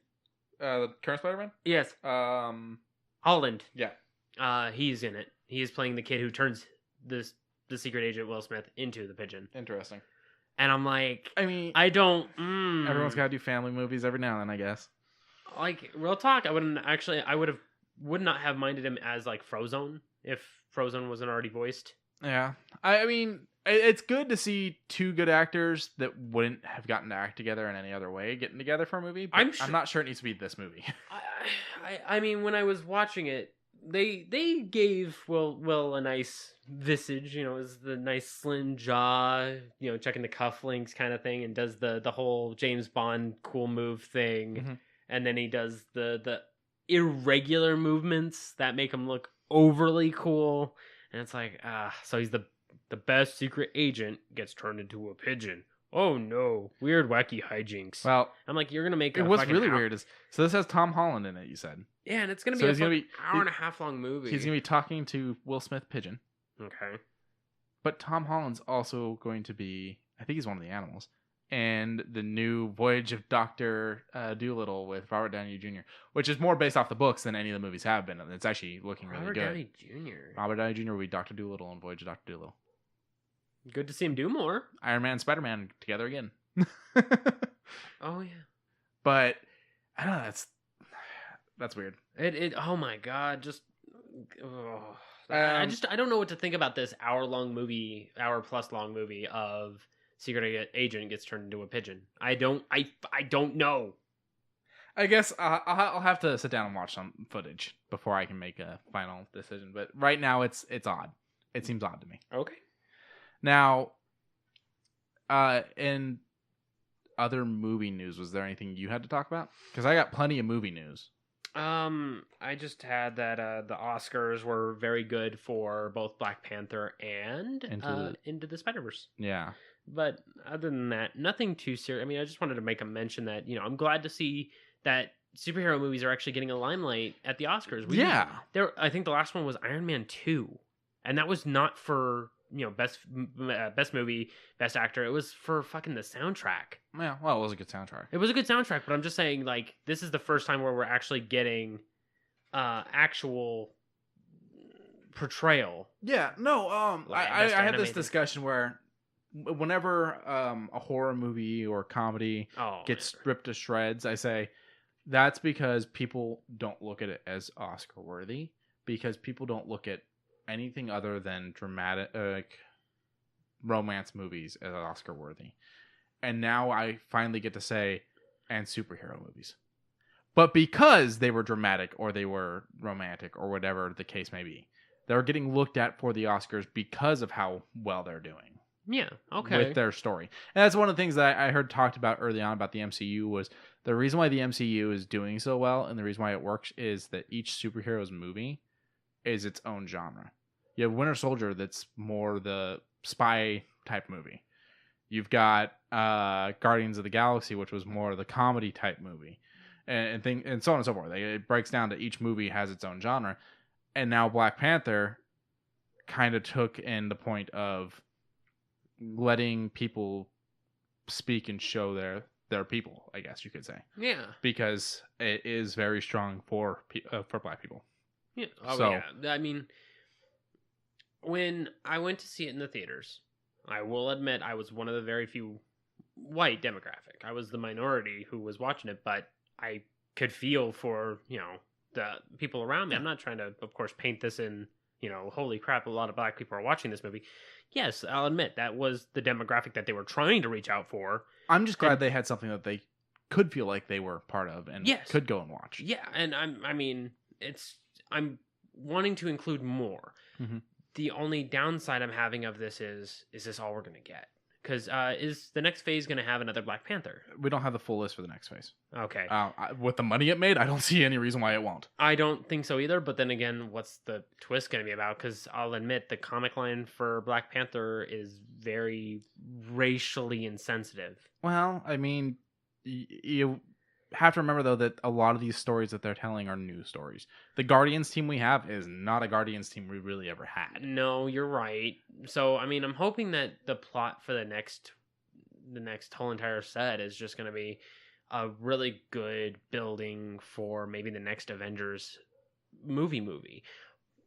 The current Spider-Man? Yes. Holland. Yeah. He's in it. He is playing the kid who turns the secret agent Will Smith into the pigeon. Interesting. And I'm like, I mean, I don't. Everyone's got to do family movies every now and then, I guess. Like, real talk, I would not have minded him as like Frozone if Frozone wasn't already voiced. Yeah. I mean, it's good to see 2 good actors that wouldn't have gotten to act together in any other way getting together for a movie. But I'm not sure it needs to be this movie. I mean, when I was watching it, they gave Will a nice visage. It was the nice slim jaw, checking the cufflinks kind of thing, and does the whole James Bond cool move thing. Mm-hmm. And then he does the irregular movements that make him look overly cool. And it's like, so he's the best secret agent gets turned into a pigeon. Oh no, weird wacky hijinks. Well, I'm like, you're gonna make what's really weird is, so this has Tom Holland in it, you said. Yeah, and it's gonna be an hour and a half long movie. He's gonna be talking to Will Smith pigeon. Okay. But Tom Holland's also going to be, I think he's one of the animals, and the new Voyage of Dr. Doolittle with Robert Downey Jr., which is more based off the books than any of the movies have been. And it's actually looking really good. Robert Downey Jr. Robert Downey Jr. will be Dr. Doolittle in Voyage of Dr. Doolittle. Good to see him do more. Iron Man and Spider-Man together again. Oh, yeah. But, I don't know, that's weird. Oh my God, just... I don't know what to think about this hour plus long movie of secret agent gets turned into a pigeon. I don't know. I guess I'll have to sit down and watch some footage before I can make a final decision. But right now, it's odd. It seems odd to me. Okay. Now, in other movie news, was there anything you had to talk about? Because I got plenty of movie news. I just had that the Oscars were very good for both Black Panther and Into the Spider-Verse. Yeah. But other than that, nothing too serious. I mean, I just wanted to make a mention that, I'm glad to see that superhero movies are actually getting a limelight at the Oscars. I think the last one was Iron Man 2. And that was not for, best movie, best actor. It was for fucking the soundtrack. Yeah, well, it was a good soundtrack. It was a good soundtrack, but I'm just saying, like, this is the first time where we're actually getting actual portrayal. Yeah, no, I had this discussion where whenever a horror movie or comedy gets ripped to shreds, I say that's because people don't look at it as Oscar worthy, because people don't look at anything other than dramatic romance movies as Oscar worthy. And now I finally get to say, and superhero movies. But because they were dramatic or they were romantic or whatever the case may be, they're getting looked at for the Oscars because of how well they're doing. Yeah, okay. With their story. And that's one of the things that I heard talked about early on about the MCU was the reason why the MCU is doing so well and the reason why it works is that each superhero's movie is its own genre. You have Winter Soldier that's more the spy type movie. You've got Guardians of the Galaxy, which was more the comedy type movie, and so on and so forth. It breaks down to each movie has its own genre, and now Black Panther kind of took in the point of letting people speak and show their people, I guess you could say. Yeah, because it is very strong for Black people. Yeah. Oh, yeah. I mean, when I went to see it in the theaters, I will admit I was one of the very few white demographic. I was the minority who was watching it, but I could feel for, the people around me. I'm not trying to, of course, paint this in, holy crap, a lot of black people are watching this movie. Yes, I'll admit that was the demographic that they were trying to reach out for. I'm just glad they had something that they could feel like they were part of and could go and watch. Yeah, and I'm wanting to include more. Mm-hmm. The only downside I'm having of this is this all we're going to get? Because is the next phase going to have another Black Panther? We don't have the full list for the next phase. Okay. With the money it made, I don't see any reason why it won't. I don't think so either, but then again, what's the twist going to be about? Because I'll admit, the comic line for Black Panther is very racially insensitive. Well, I mean, you have to remember, though, that a lot of these stories that they're telling are new stories. The Guardians team we have is not a Guardians team we really ever had. No, you're right. So, I mean, I'm hoping that the plot for the next whole entire set is just going to be a really good building for maybe the next Avengers movie.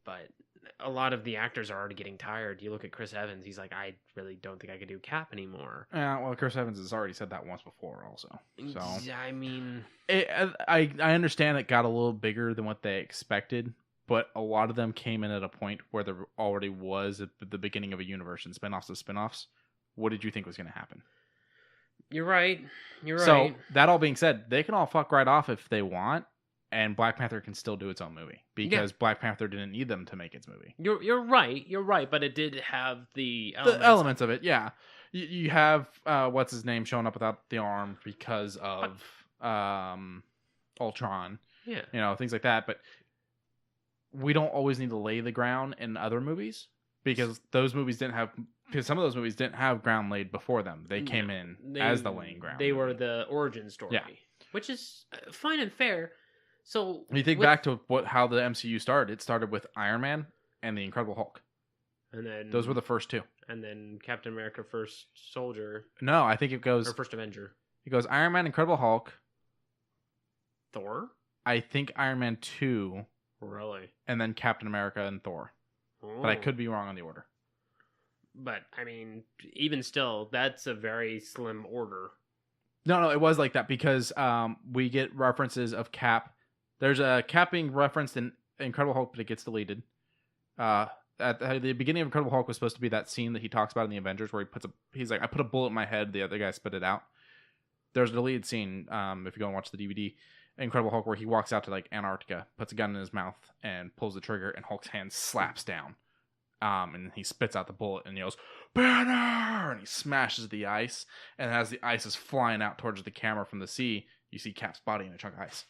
But a lot of the actors are already getting tired. You look at Chris Evans, he's like, I really don't think I can do Cap anymore. Yeah, well, Chris Evans has already said that once before also. So I mean, I understand it got a little bigger than what they expected, but a lot of them came in at a point where there already was at the beginning of a universe and spinoffs of spinoffs. What did you think was going to happen? You're right. So, that all being said, they can all fuck right off if they want, and Black Panther can still do its own movie because Black Panther didn't need them to make its movie. You're right, but it did have the elements of it. Yeah, you have what's his name showing up without the arm because of Ultron. Yeah, things like that. But we don't always need to lay the ground in other movies because those movies didn't have. Because some of those movies didn't have ground laid before them. They came in as the laying ground. They were the origin story, which is fine and fair. So you think back to how the MCU started. It started with Iron Man and the Incredible Hulk, and then those were the first two. And then Captain America: First Soldier. No, I think it goes First Avenger. It goes Iron Man, Incredible Hulk, Thor. I think Iron Man 2, really, and then Captain America and Thor. Oh. But I could be wrong on the order. But I mean, even still, that's a very slim order. No, it was like that because we get references of Cap. There's a Cap being referenced in Incredible Hulk, but it gets deleted. At the beginning of Incredible Hulk was supposed to be that scene that he talks about in the Avengers where he's like, I put a bullet in my head, the other guy spit it out. There's a deleted scene if you go and watch the DVD. Incredible Hulk where he walks out to like Antarctica, puts a gun in his mouth, and pulls the trigger, and Hulk's hand slaps down. And he spits out the bullet and yells, "Banner!" And he smashes the ice. And as the ice is flying out towards the camera from the sea, you see Cap's body in a chunk of ice.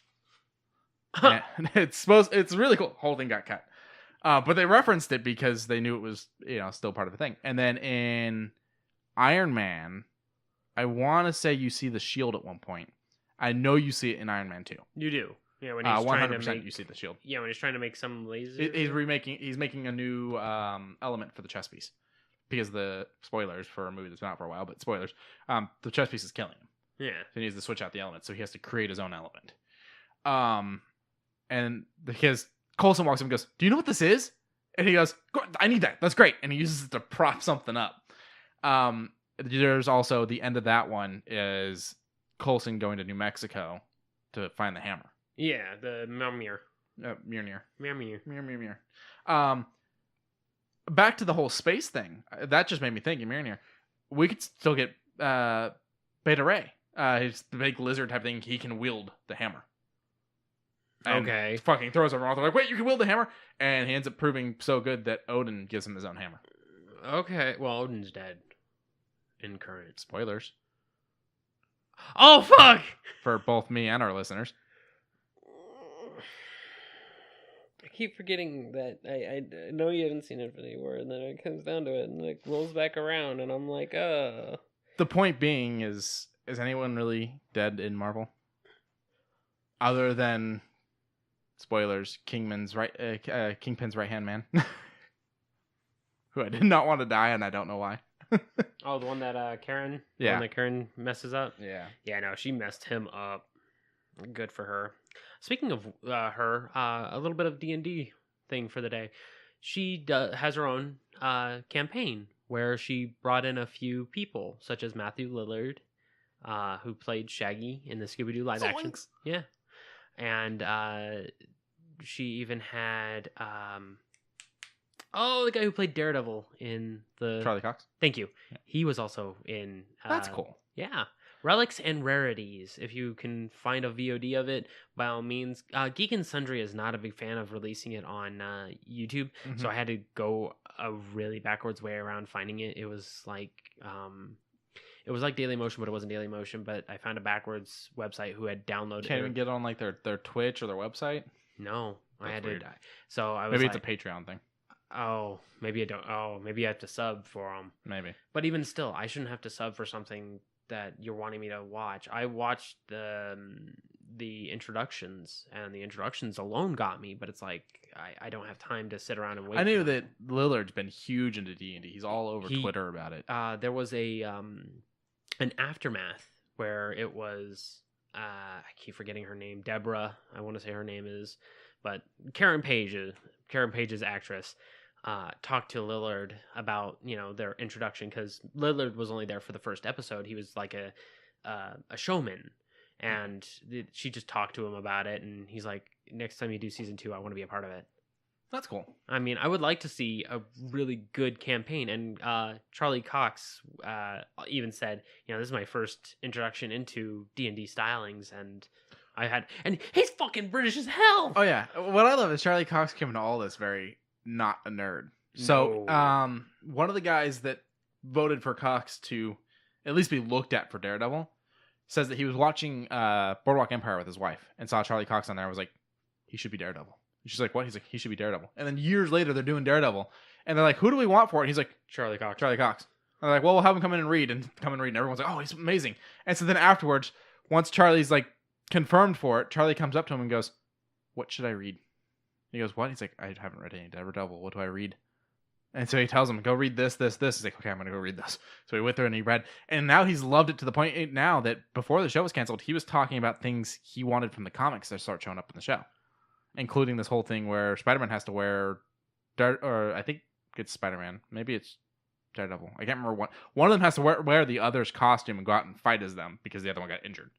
And it's really cool. Whole thing got cut. But they referenced it because they knew it was, still part of the thing. And then in Iron Man, I want to say you see the shield at one point. I know you see it in Iron Man 2. You do. Yeah, when he's trying to 100% you see the shield. Yeah, when he's trying to make some lasers. He's making a new element for the chess piece. Because the spoilers for a movie that's been out for a while, but spoilers, the chess piece is killing him. Yeah. So he needs to switch out the element, so he has to create his own element. And because Coulson walks up and goes, "Do you know what this is?" And he goes, "I need that. That's great." And he uses it to prop something up. There's also the end of that one is Coulson going to New Mexico to find the hammer. Yeah, the Mjolnir. Mjolnir. Back to the whole space thing. That just made me think, Mjolnir. We could still get Beta Ray. He's the big lizard type thing. He can wield the hammer. And okay. Fucking throws everyone off. They're like, "Wait, you can wield the hammer?" And he ends up proving so good that Odin gives him his own hammer. Okay. Well, Odin's dead. In current. Spoilers. Oh, fuck! For both me and our listeners. I keep forgetting that I know you haven't seen Infinity War, and then it comes down to it, and it rolls back around, and I'm like, The point being is anyone really dead in Marvel? Other than, spoilers, Kingpin's right-hand man. Who I did not want to die, and I don't know why. Oh, the one that Karen? Yeah. The one that Karen messes up? Yeah. Yeah, no, she messed him up. Good for her. Speaking of her, a little bit of D&D thing for the day. She has her own campaign where she brought in a few people, such as Matthew Lillard, who played Shaggy in the Scooby-Doo live action. Yeah. And she even had... the guy who played Daredevil in the... Charlie Cox. Thank you. Yeah. He was also in... That's cool. Yeah. Relics and Rarities. If you can find a VOD of it, by all means. Geek and Sundry is not a big fan of releasing it on YouTube, so I had to go a really backwards way around finding it. It was like Dailymotion, but it wasn't Dailymotion. But I found a backwards website who had downloaded. Can't even get on like their Twitch or their website. No, That's I had weird. to. So I was maybe like, it's a Patreon thing. Oh, maybe I don't. Oh, maybe I have to sub for them. Maybe. But even still, I shouldn't have to sub for something that you're wanting me to watch. I watched the introductions, and the introductions alone got me. But it's like I don't have time to sit around and wait. I knew that Lillard's been huge into D&D. He's all over Twitter about it. There was an aftermath where it was I keep forgetting her name. Deborah, I want to say her name is, but Karen Page's actress. Talked to Lillard about their introduction, because Lillard was only there for the first episode. He was like a showman, and she just talked to him about it, and he's like, "Next time you do season 2, I want to be a part of it." That's cool. I mean, I would like to see a really good campaign, and Charlie Cox even said, "This is my first introduction into D&D stylings, and he's fucking British as hell." Oh yeah, what I love is Charlie Cox came into all this very not a nerd. So, one of the guys that voted for Cox to at least be looked at for Daredevil says that he was watching Boardwalk Empire with his wife and saw Charlie Cox on there and was like, "He should be Daredevil." And she's like, "What?" He's like, "He should be Daredevil." And then years later, they're doing Daredevil, and they're like, "Who do we want for it?" And he's like, Charlie Cox. And they're like, "Well, we'll have him come in and read." And everyone's like, "Oh, he's amazing." And so then afterwards, once Charlie's like confirmed for it, Charlie comes up to him and goes, "What should I read?" He goes, "What?" He's like, "I haven't read any Daredevil. What do I read?" And so he tells him, "Go read this, this, this." He's like, "Okay, I'm going to go read this." So he went through and he read. And now he's loved it to the point now that before the show was canceled, he was talking about things he wanted from the comics that start showing up in the show. Including this whole thing where Spider-Man has to wear... or I think it's Spider-Man. Maybe it's Daredevil. I can't remember what. One of them has to wear the other's costume and go out and fight as them because the other one got injured.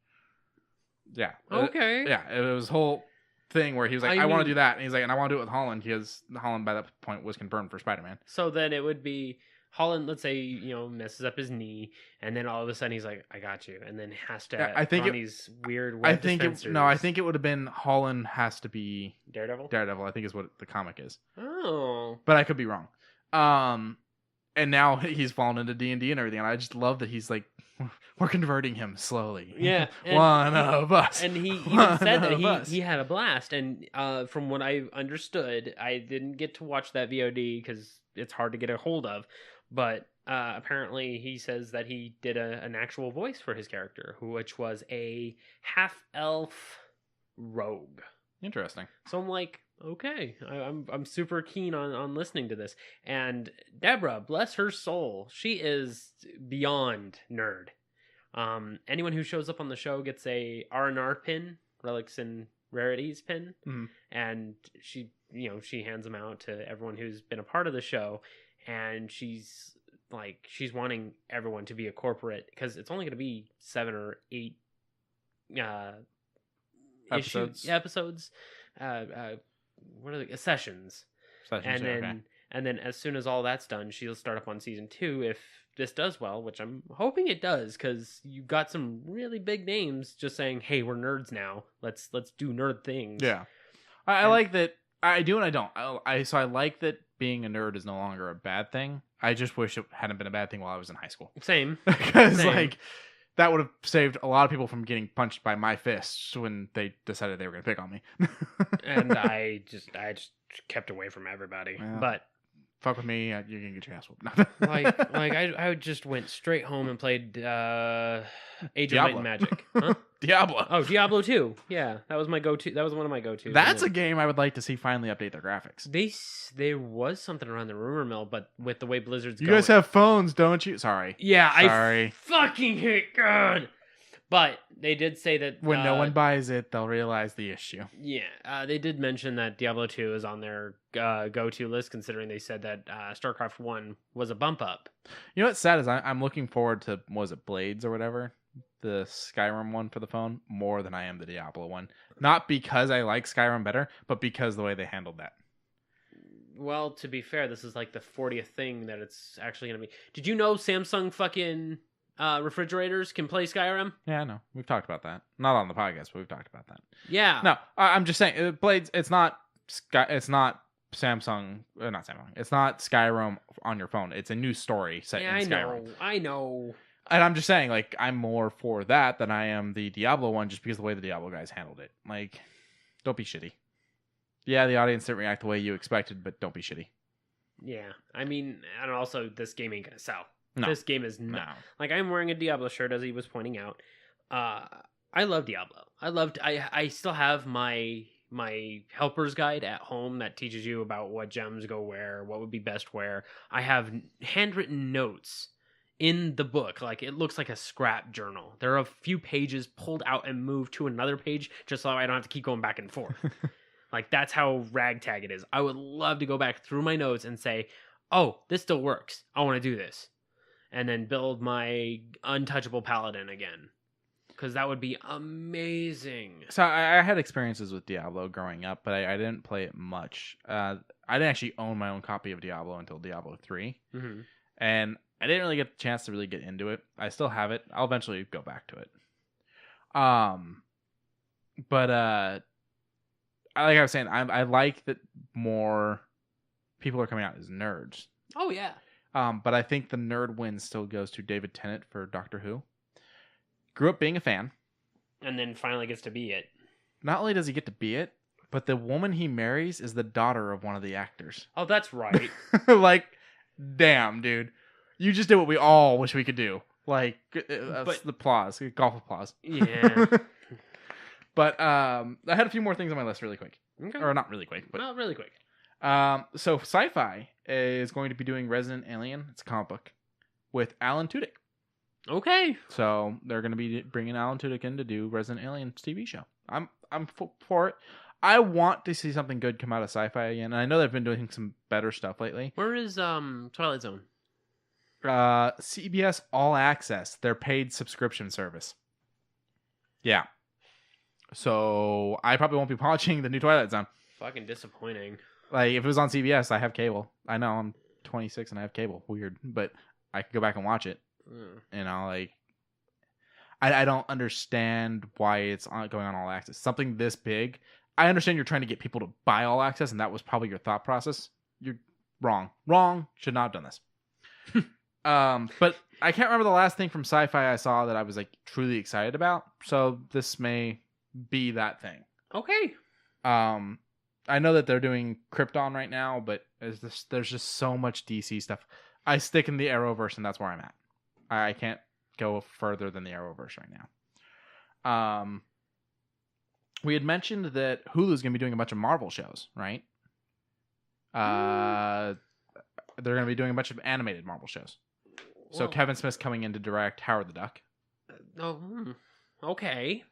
Yeah. Okay. It was whole... thing where he was like, I want to do that, and he's like, and I want to do it with Holland because Holland by that point was confirmed for Spider-Man. So then it would be Holland, let's say, messes up his knee, and then all of a sudden he's like, "I got you," and then has to I think put on it- these weird I web think dispensers. I think it would have been Holland has to be Daredevil. Daredevil. I think is what the comic is, Oh, but I could be wrong. And now he's fallen into D&D and everything, and I just love that he's like, we're converting him slowly. yeah. One of us. And he even One said that of us. he had a blast. And from what I understood, I didn't get to watch that VOD because it's hard to get a hold of. But apparently he says that he did an actual voice for his character, which was a half-elf rogue. Interesting. So I'm like, okay, I'm super keen on listening to this. And Deborah, bless her soul, she is beyond nerd. Anyone who shows up on the show gets a R&R pin, Relics and Rarities pin, and she hands them out to everyone who's been a part of the show. And she's wanting everyone to be a corporate because it's only going to be 7 or 8 Episodes. Episodes. What are the sessions? And then as soon as all that's done, she'll start up on season 2 if this does well, which I'm hoping it does, because you got some really big names just saying, "Hey, we're nerds now. Let's do nerd things." Yeah, I like that. I do and I don't. So I like that being a nerd is no longer a bad thing. I just wish it hadn't been a bad thing while I was in high school. Same, because like that would have saved a lot of people from getting punched by my fists when they decided they were going to pick on me. And I just kept away from everybody. Yeah. But fuck with me, you're gonna get your ass whooped. I just went straight home and played Age of Might Diablo. and Magic. Huh? Diablo. Oh, Diablo 2. Yeah, that was my go-to. That was one of my go-tos. That's a game I would like to see finally update their graphics. There was something around the rumor mill, but with the way Blizzard's You going, guys have phones, don't you? Sorry. yeah, Sorry. I fucking hate God. But they did say that When no one buys it, they'll realize the issue. Yeah, they did mention that Diablo 2 is on their go-to list, considering they said that StarCraft 1 was a bump up. You know what's sad is I'm looking forward to, what was it, Blades or whatever? The Skyrim one for the phone more than I am the Diablo one. Not because I like Skyrim better, but because the way they handled that. Well, to be fair, this is like the 40th thing that it's actually going to be. Did you know Samsung fucking refrigerators can play Skyrim? Yeah, I know. We've talked about that. Not on the podcast, but we've talked about that. Yeah. No, I'm just saying, Blades. It's not Samsung. Not Samsung. It's not Skyrim on your phone. It's a new story set in Skyrim. I know. And I'm just saying, like, I'm more for that than I am the Diablo one, just because of the way the Diablo guys handled it. Like, don't be shitty. Yeah, the audience didn't react the way you expected, but don't be shitty. Yeah, I mean, and also this game ain't gonna sell. No. This game is not. Like, I'm wearing a Diablo shirt, as he was pointing out. I love Diablo. I still have my helper's guide at home that teaches you about what gems go where, what would be best where. I have handwritten notes in the book. Like, it looks like a scrap journal. There are a few pages pulled out and moved to another page just so I don't have to keep going back and forth. Like, that's how ragtag it is. I would love to go back through my notes and say, oh, this still works. I want to do this. And then build my untouchable paladin again. Because that would be amazing. So I had experiences with Diablo growing up, but I didn't play it much. I didn't actually own my own copy of Diablo until Diablo 3. Mm-hmm. And I didn't really get the chance to really get into it. I still have it. I'll eventually go back to it. But like I was saying, I like that more people are coming out as nerds. Oh, yeah. But I think the nerd win still goes to David Tennant for Doctor Who. Grew up being a fan. And then finally gets to be it. Not only does he get to be it, but the woman he marries is the daughter of one of the actors. Oh, that's right. Like, damn, dude. You just did what we all wish we could do. Like, but the applause. Golf applause. Yeah. But I had a few more things on my list really quick. Okay. Or not really quick. But not really quick. So Sci-Fi is going to be doing Resident Alien. It's a comic book with Alan Tudyk. Okay. So they're going to be bringing Alan Tudyk in to do Resident Alien TV show. I'm for it. I want to see something good come out of Sci-Fi again. And I know they've been doing some better stuff lately. Where is Twilight Zone? CBS All Access, their paid subscription service. Yeah. So I probably won't be watching the new Twilight Zone. Fucking disappointing. Like, if it was on CBS, I have cable. I know, I'm 26 and I have cable. Weird, but I could go back and watch it. You know, like I don't understand why it's going on All Access. Something this big. I understand you're trying to get people to buy All Access, and that was probably your thought process. You're wrong. Wrong. Should not have done this. But I can't remember the last thing from Sci-Fi I saw that I was like truly excited about. So this may be that thing. Okay. I know that they're doing Krypton right now, but there's just so much DC stuff. I stick in the Arrowverse, and that's where I'm at. I can't go further than the Arrowverse right now. We had mentioned that Hulu's going to be doing a bunch of Marvel shows, right? They're going to be doing a bunch of animated Marvel shows. So Kevin Smith's coming in to direct Howard the Duck. Okay.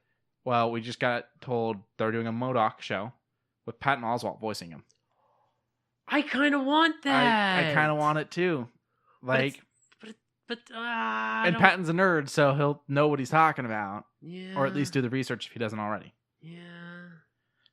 Well, we just got told they're doing a MODOK show with Patton Oswalt voicing him. I kind of want that. I kind of want it too. Like, and don't... Patton's a nerd, so he'll know what he's talking about. Yeah. Or at least do the research if he doesn't already. Yeah.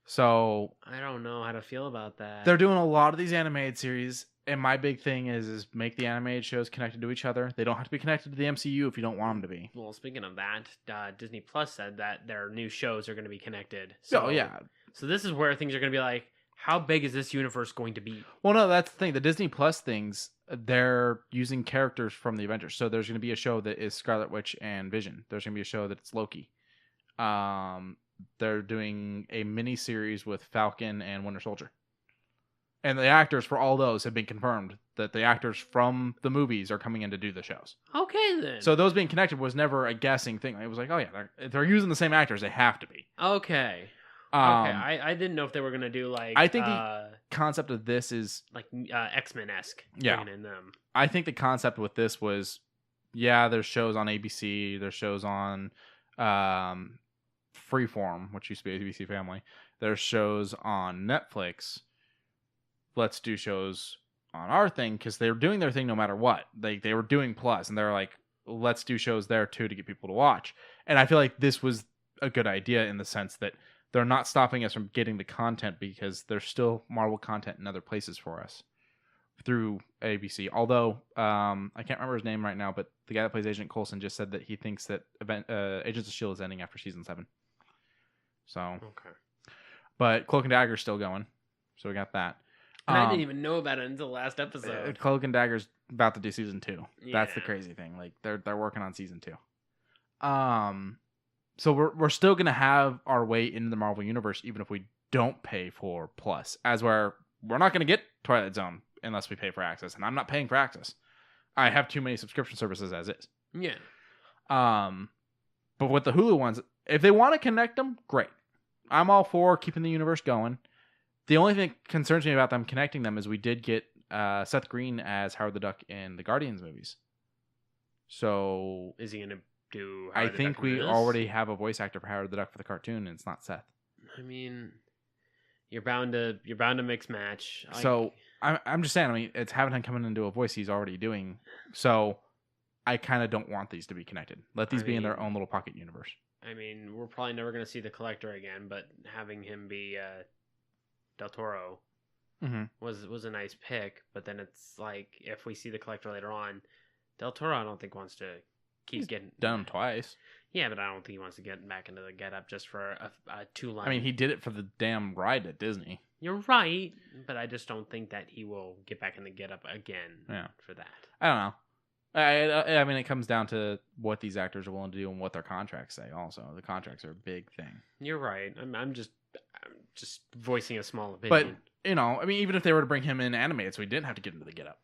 So I don't know how to feel about that. They're doing a lot of these animated series, and my big thing is make the animated shows connected to each other. They don't have to be connected to the MCU if you don't want them to be. Well, speaking of that, Disney Plus said that their new shows are going to be connected. So, oh, yeah. So this is where things are going to be like, how big is this universe going to be? Well, no, that's the thing. The Disney Plus things, they're using characters from the Avengers. So there's going to be a show that is Scarlet Witch and Vision. There's going to be a show that's Loki. They're doing a mini series with Falcon and Winter Soldier. And the actors for all those have been confirmed that the actors from the movies are coming in to do the shows. Okay, then. So those being connected was never a guessing thing. It was like, oh yeah, they're using the same actors. They have to be. Okay. I didn't know if they were going to do like... I think the concept of this is... like X-Men-esque. Yeah. In them. I think the concept with this was, yeah, there's shows on ABC. There's shows on Freeform, which used to be ABC Family. There's shows on Netflix. Let's do shows on our thing, because they were doing their thing no matter what. They were doing Plus, and they're like, let's do shows there too to get people to watch. And I feel like this was a good idea in the sense that they're not stopping us from getting the content, because there's still Marvel content in other places for us through ABC. Although I can't remember his name right now, but the guy that plays Agent Coulson just said that he thinks that Agents of S.H.I.E.L.D. is ending after season 7. So, okay. But Cloak and Dagger's still going, so we got that. And I didn't even know about it until the last episode. Cloak and Dagger's about to do season 2. Yeah. That's the crazy thing. Like they're working on season 2. So we're still gonna have our way into the Marvel universe, even if we don't pay for Plus. As we're not gonna get Twilight Zone unless we pay for Access, and I'm not paying for Access. I have too many subscription services as is. Yeah. But with the Hulu ones, if they want to connect them, great. I'm all for keeping the universe going. The only thing that concerns me about them connecting them is we did get Seth Green as Howard the Duck in the Guardians movies. So is he gonna do? I think we already have a voice actor for Howard the Duck for the cartoon, and it's not Seth. I mean, you're bound to mix match. So I'm just saying. I mean, it's having him coming into a voice he's already doing. So I kind of don't want these to be connected. Let these be in their own little pocket universe. I mean, we're probably never going to see the Collector again, but having him be Del Toro was a nice pick. But then it's like, if we see the Collector later on, Del Toro I don't think wants to keep getting done twice. Yeah, but I don't think he wants to get back into the get-up just for a 2-line. I mean, he did it for the damn ride at Disney. You're right, but I just don't think that he will get back in the get-up again for that. I don't know. I mean, it comes down to what these actors are willing to do and what their contracts say. Also, the contracts are a big thing. You're right. I'm just voicing a small opinion. But I mean, even if they were to bring him in animated, so he didn't have to get into the get up.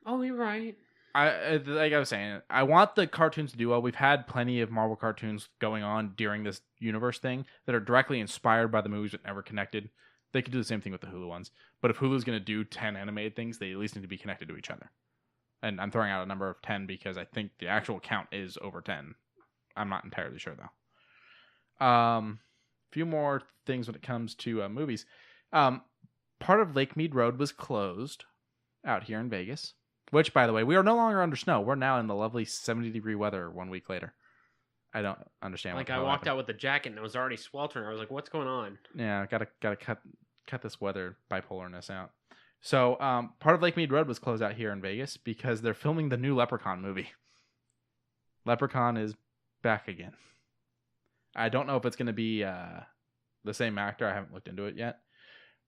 Oh, you're right. Like I was saying, I want the cartoons to do well. We've had plenty of Marvel cartoons going on during this universe thing that are directly inspired by the movies but never connected. They could do the same thing with the Hulu ones. But if Hulu's going to do 10 animated things, they at least need to be connected to each other. And I'm throwing out a number of 10 because I think the actual count is over 10. I'm not entirely sure, though. A few more things when it comes to movies. Part of Lake Mead Road was closed out here in Vegas. Which, by the way, we are no longer under snow. We're now in the lovely 70-degree weather 1 week later. I don't understand what I walked out with the jacket and it was already sweltering. I was like, what's going on? Yeah, gotta cut this weather bipolarness out. So part of Lake Mead Road was closed out here in Vegas because they're filming the new Leprechaun movie. Leprechaun is back again. I don't know if it's going to be the same actor. I haven't looked into it yet.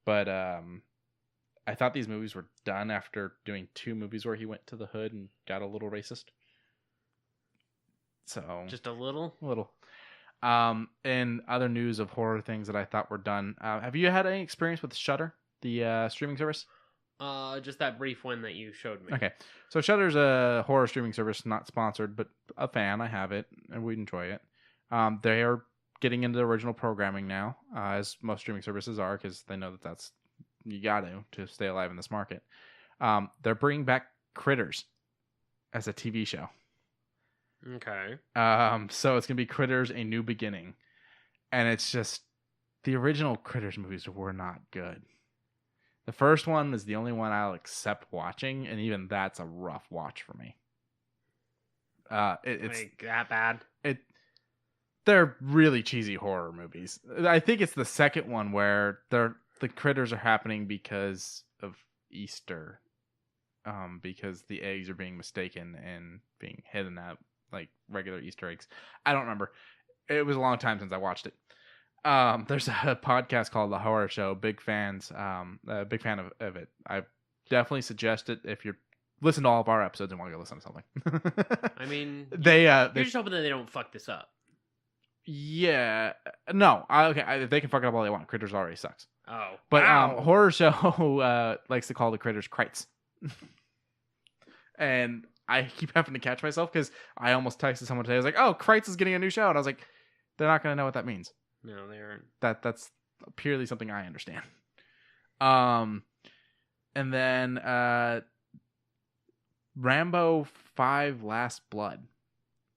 But I thought these movies were done after doing 2 movies where he went to the hood and got a little racist. So Just a little? A little. And other news of horror things that I thought were done. Have you had any experience with Shudder, the streaming service? Just that brief one that you showed me. Okay. So Shudder's a horror streaming service, not sponsored, but a fan. I have it, and we enjoy it. They are getting into original programming now, as most streaming services are, because they know that that's you got to stay alive in this market. They're bringing back Critters as a TV show. Okay. So it's gonna be Critters: A New Beginning, and it's just the original Critters movies were not good. The first one is the only one I'll accept watching, and even that's a rough watch for me. It's like that bad. They're really cheesy horror movies. I think it's the second one where the critters are happening because of Easter, because the eggs are being mistaken and being hidden at like regular Easter eggs. I don't remember. It was a long time since I watched it. There's a podcast called The Horror Show. Big fans. Big fan of it. I definitely suggest it if you're listen to all of our episodes and want to go listen to something. I mean, they you're just hoping that they don't fuck this up. Yeah, no. If they can fuck it up all they want. Critters already sucks. Oh, but wow. Horror Show likes to call the critters Krites, and I keep having to catch myself because I almost texted someone today. I was like, "Oh, Krites is getting a new show," and I was like, "They're not going to know what that means." No, they aren't. That's purely something I understand. And then Rambo 5: Last Blood.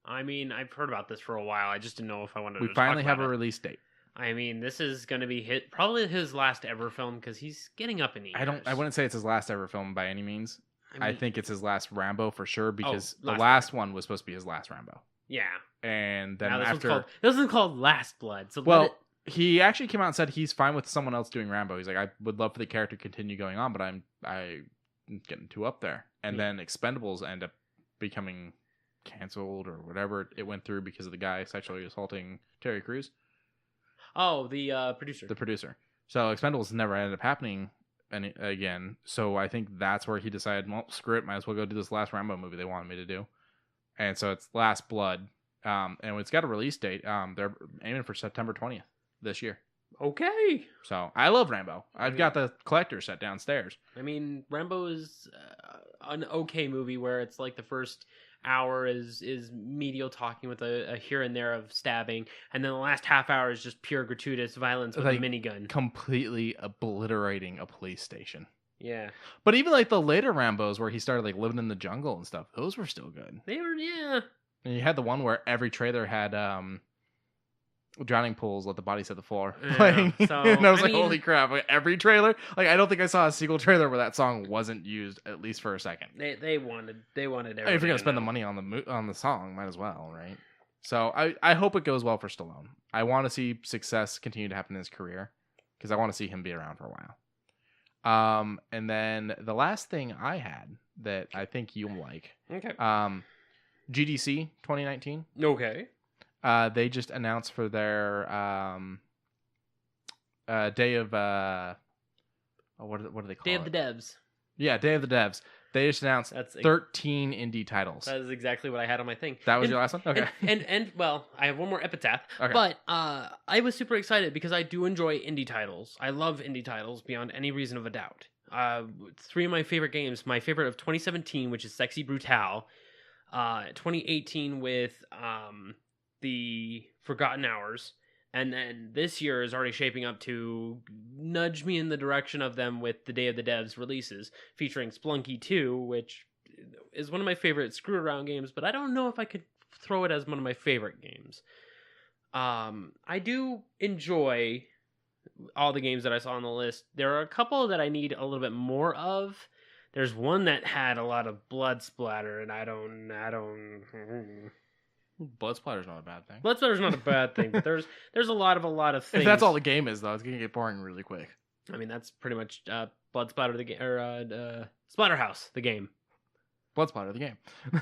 I mean, I've heard about this for a while. I just didn't know if I wanted to talk finally have about a it. release date. I mean, this is going to be probably his last ever film because he's getting up in years. I wouldn't say it's his last ever film by any means. I think it's his last Rambo for sure because the last one was supposed to be his last Rambo. Yeah. And then this one's called Last Blood. So he actually came out and said he's fine with someone else doing Rambo. He's like, I would love for the character to continue going on, but I'm getting too up there. And then Expendables end up becoming canceled or whatever it went through because of the guy sexually assaulting Terry Crews. Oh, the producer. The producer. So Expendables never ended up happening again. So I think that's where he decided, well, screw it, might as well go do this last Rambo movie they wanted me to do. And so it's Last Blood. And it's got a release date. They're aiming for September 20th this year. Okay. So I love Rambo. I've got the collector set downstairs. I mean, Rambo is an okay movie where it's like the first hour is medial talking with a here and there of stabbing, and then the last half hour is just pure gratuitous violence with a minigun. Completely obliterating a police station. Yeah. But even like the later Rambos where he started like living in the jungle and stuff, those were still good. They were, yeah. And you had the one where every trailer had drowning pools let the bodies hit the floor. Yeah, and I was holy crap. Like, every trailer, like I don't think I saw a single trailer where that song wasn't used at least for a second. They wanted everything. If you're gonna spend the money on the song, might as well, right? So I hope it goes well for Stallone. I want to see success continue to happen in his career because I want to see him be around for a while. And then the last thing I had that I think you'll like. Okay. GDC 2019. Okay. They just announced for their day of what do they call it? Day of the Devs. Yeah, Day of the Devs. They just announced 13 indie titles. That is exactly what I had on my thing. That was your last one? Okay. And well, I have one more epitaph. Okay. But I was super excited because I do enjoy indie titles. I love indie titles beyond any reason of a doubt. 3 of my favorite games. My favorite of 2017, which is Sexy Brutale. 2018 with the Forgotten Hours, and then this year is already shaping up to nudge me in the direction of them with the Day of the Devs releases, featuring Splunky 2, which is one of my favorite screw-around games, but I don't know if I could throw it as one of my favorite games. I do enjoy all the games that I saw on the list. There are a couple that I need a little bit more of. There's one that had a lot of blood splatter, and I don't. Blood splatter's not a bad thing. Blood splatter's not a bad thing, but there's a lot of things. If that's all the game is, though, it's gonna get boring really quick. I mean, that's pretty much Blood Splatter the game, or Splatterhouse the game. Blood Splatter the game.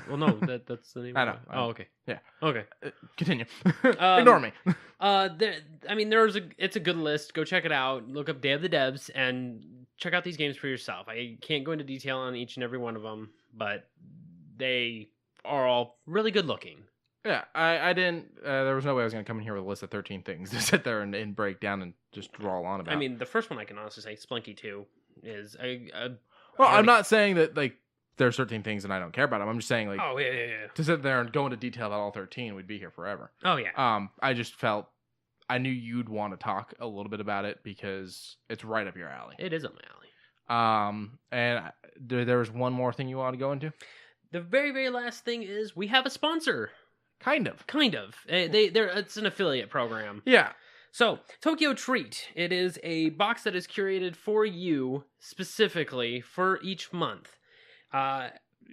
Well, no, that's the name. I know. Oh, okay. Yeah. Okay. Continue. Ignore me. It's a good list. Go check it out. Look up Day of the Devs and check out these games for yourself. I can't go into detail on each and every one of them, but they are all really good looking. Yeah, I didn't. There was no way I was going to come in here with a list of 13 things to sit there and break down and just draw on about. I mean, the first one I can honestly say, Splunky 2, is I'm not saying that like there's 13 things and I don't care about them. I'm just saying like, oh yeah. To sit there and go into detail about all 13, we'd be here forever. Oh yeah. I just felt I knew you'd want to talk a little bit about it because it's right up your alley. It is up my alley. And there was one more thing you want to go into. The very, very last thing is we have a sponsor. Kind of. It's an affiliate program. Yeah. So, Tokyo Treat. It is a box that is curated for you specifically for each month.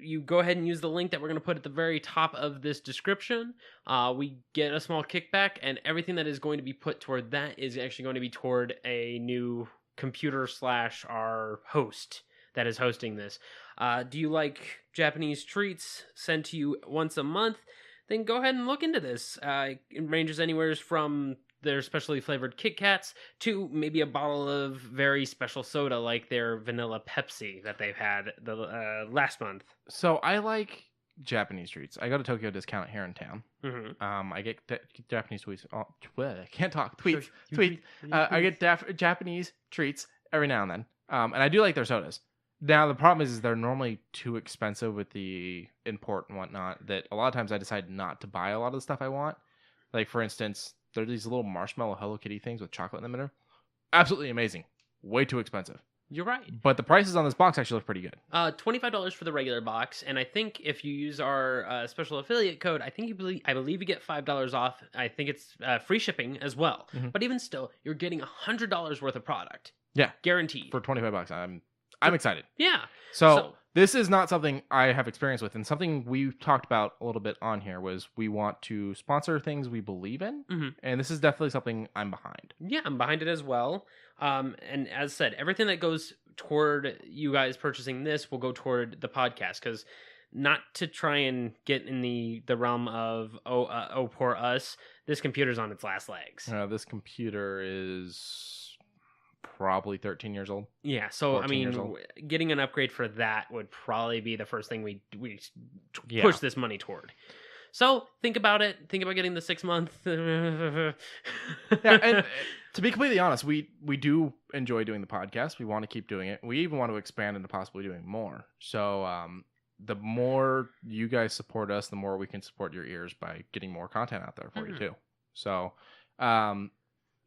You go ahead and use the link that we're going to put at the very top of this description. We get a small kickback, and everything that is going to be put toward that is actually going to be toward a new computer / our host that is hosting this. Do you like Japanese treats sent to you once a month? Then go ahead and look into this. It ranges anywhere from their specially flavored Kit Kats to maybe a bottle of very special soda like their vanilla Pepsi that they've had the last month. So I like Japanese treats. I go to Tokyo Discount here in town. Mm-hmm. I get Japanese tweets. Oh, I can't talk. Tweets. I get Japanese treats every now and then. And I do like their sodas. Now, the problem is they're normally too expensive with the import and whatnot that a lot of times I decide not to buy a lot of the stuff I want. Like, for instance, there are these little marshmallow Hello Kitty things with chocolate in the middle. Absolutely amazing. Way too expensive. You're right. But the prices on this box actually look pretty good. $25 for the regular box, and I think if you use our special affiliate code, I believe you get $5 off. I think it's free shipping as well. Mm-hmm. But even still, you're getting $100 worth of product. Yeah. Guaranteed. For $25. I'm excited. Yeah. So this is not something I have experience with, and something we talked about a little bit on here was we want to sponsor things we believe in, and this is definitely something I'm behind. Yeah, I'm behind it as well. And as said, everything that goes toward you guys purchasing this will go toward the podcast, because not to try and get in the realm of oh poor us, this computer's on its last legs. This computer is probably 13 years old. Yeah, so I mean, getting an upgrade for that would probably be the first thing we push this money toward. So think about it. Think about getting the 6 month. Yeah, and to be completely honest, we do enjoy doing the podcast. We want to keep doing it. We even want to expand into possibly doing more. So the more you guys support us, the more we can support your ears by getting more content out there for you too. So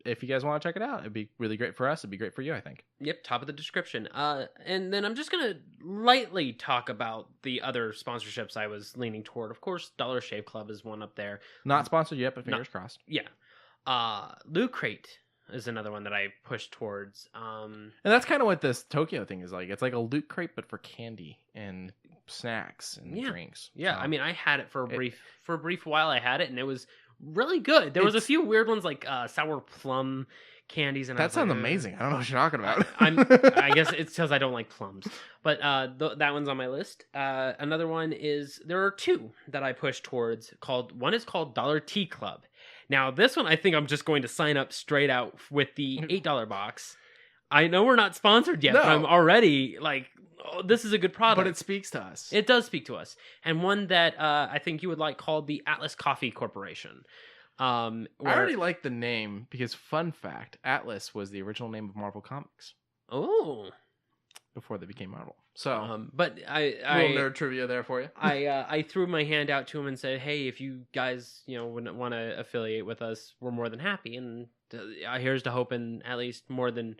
if you guys want to check it out, it'd be really great for us. It'd be great for you, I think. Yep, top of the description. And then I'm just going to lightly talk about the other sponsorships I was leaning toward. Of course, Dollar Shave Club is one up there. Not sponsored yet, but fingers crossed. Yeah. Loot Crate is another one that I pushed towards. And that's kind of what this Tokyo thing is like. It's like a Loot Crate, but for candy and snacks and drinks. Yeah, so, I mean, I had it for a brief while. I had it, and it was really good. There was a few weird ones like sour plum candies, and that sounds amazing. I don't know what you're talking about. I guess it's because I don't like plums, but that one's on my list. Another one is there are two that I push towards. One is called Dollar Tea Club. Now this one I think I'm just going to sign up straight out with the $8 box. I know we're not sponsored yet, but I'm already like, oh, this is a good product. But it speaks to us. It does speak to us. And one that I think you would like called the Atlas Coffee Corporation. I already like the name because, fun fact, Atlas was the original name of Marvel Comics. Oh. Before they became Marvel. So, but a little nerd trivia there for you. I threw my hand out to him and said, "Hey, if you guys, wouldn't want to affiliate with us, we're more than happy." And here's to hoping at least more than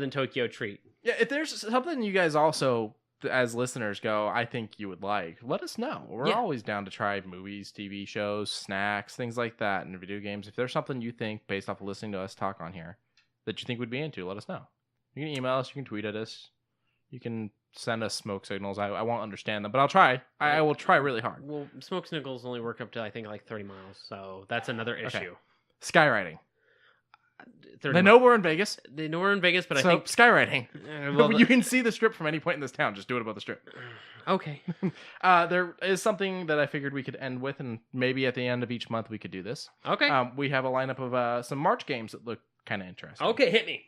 Tokyo Treat. Yeah, if there's something you guys also, as listeners, go, I think you would like, let us know. We're always down to try movies, TV shows, snacks, things like that, and video games. If there's something you think, based off of listening to us talk on here, that you think we'd be into, let us know. You can email us, you can tweet at us, you can send us smoke signals. I won't understand them, but I'll try. I will try really hard. Well, smoke signals only work up to, I think, like 30 miles, so that's another issue. Skywriting. They know we're in Vegas. They know we're in Vegas, but so, I think skywriting. You can see the strip from any point in this town. Just do it above the strip. Okay. There is something that I figured we could end with, and maybe at the end of each month we could do this. Okay. We have a lineup of some March games that look kind of interesting. Okay, hit me.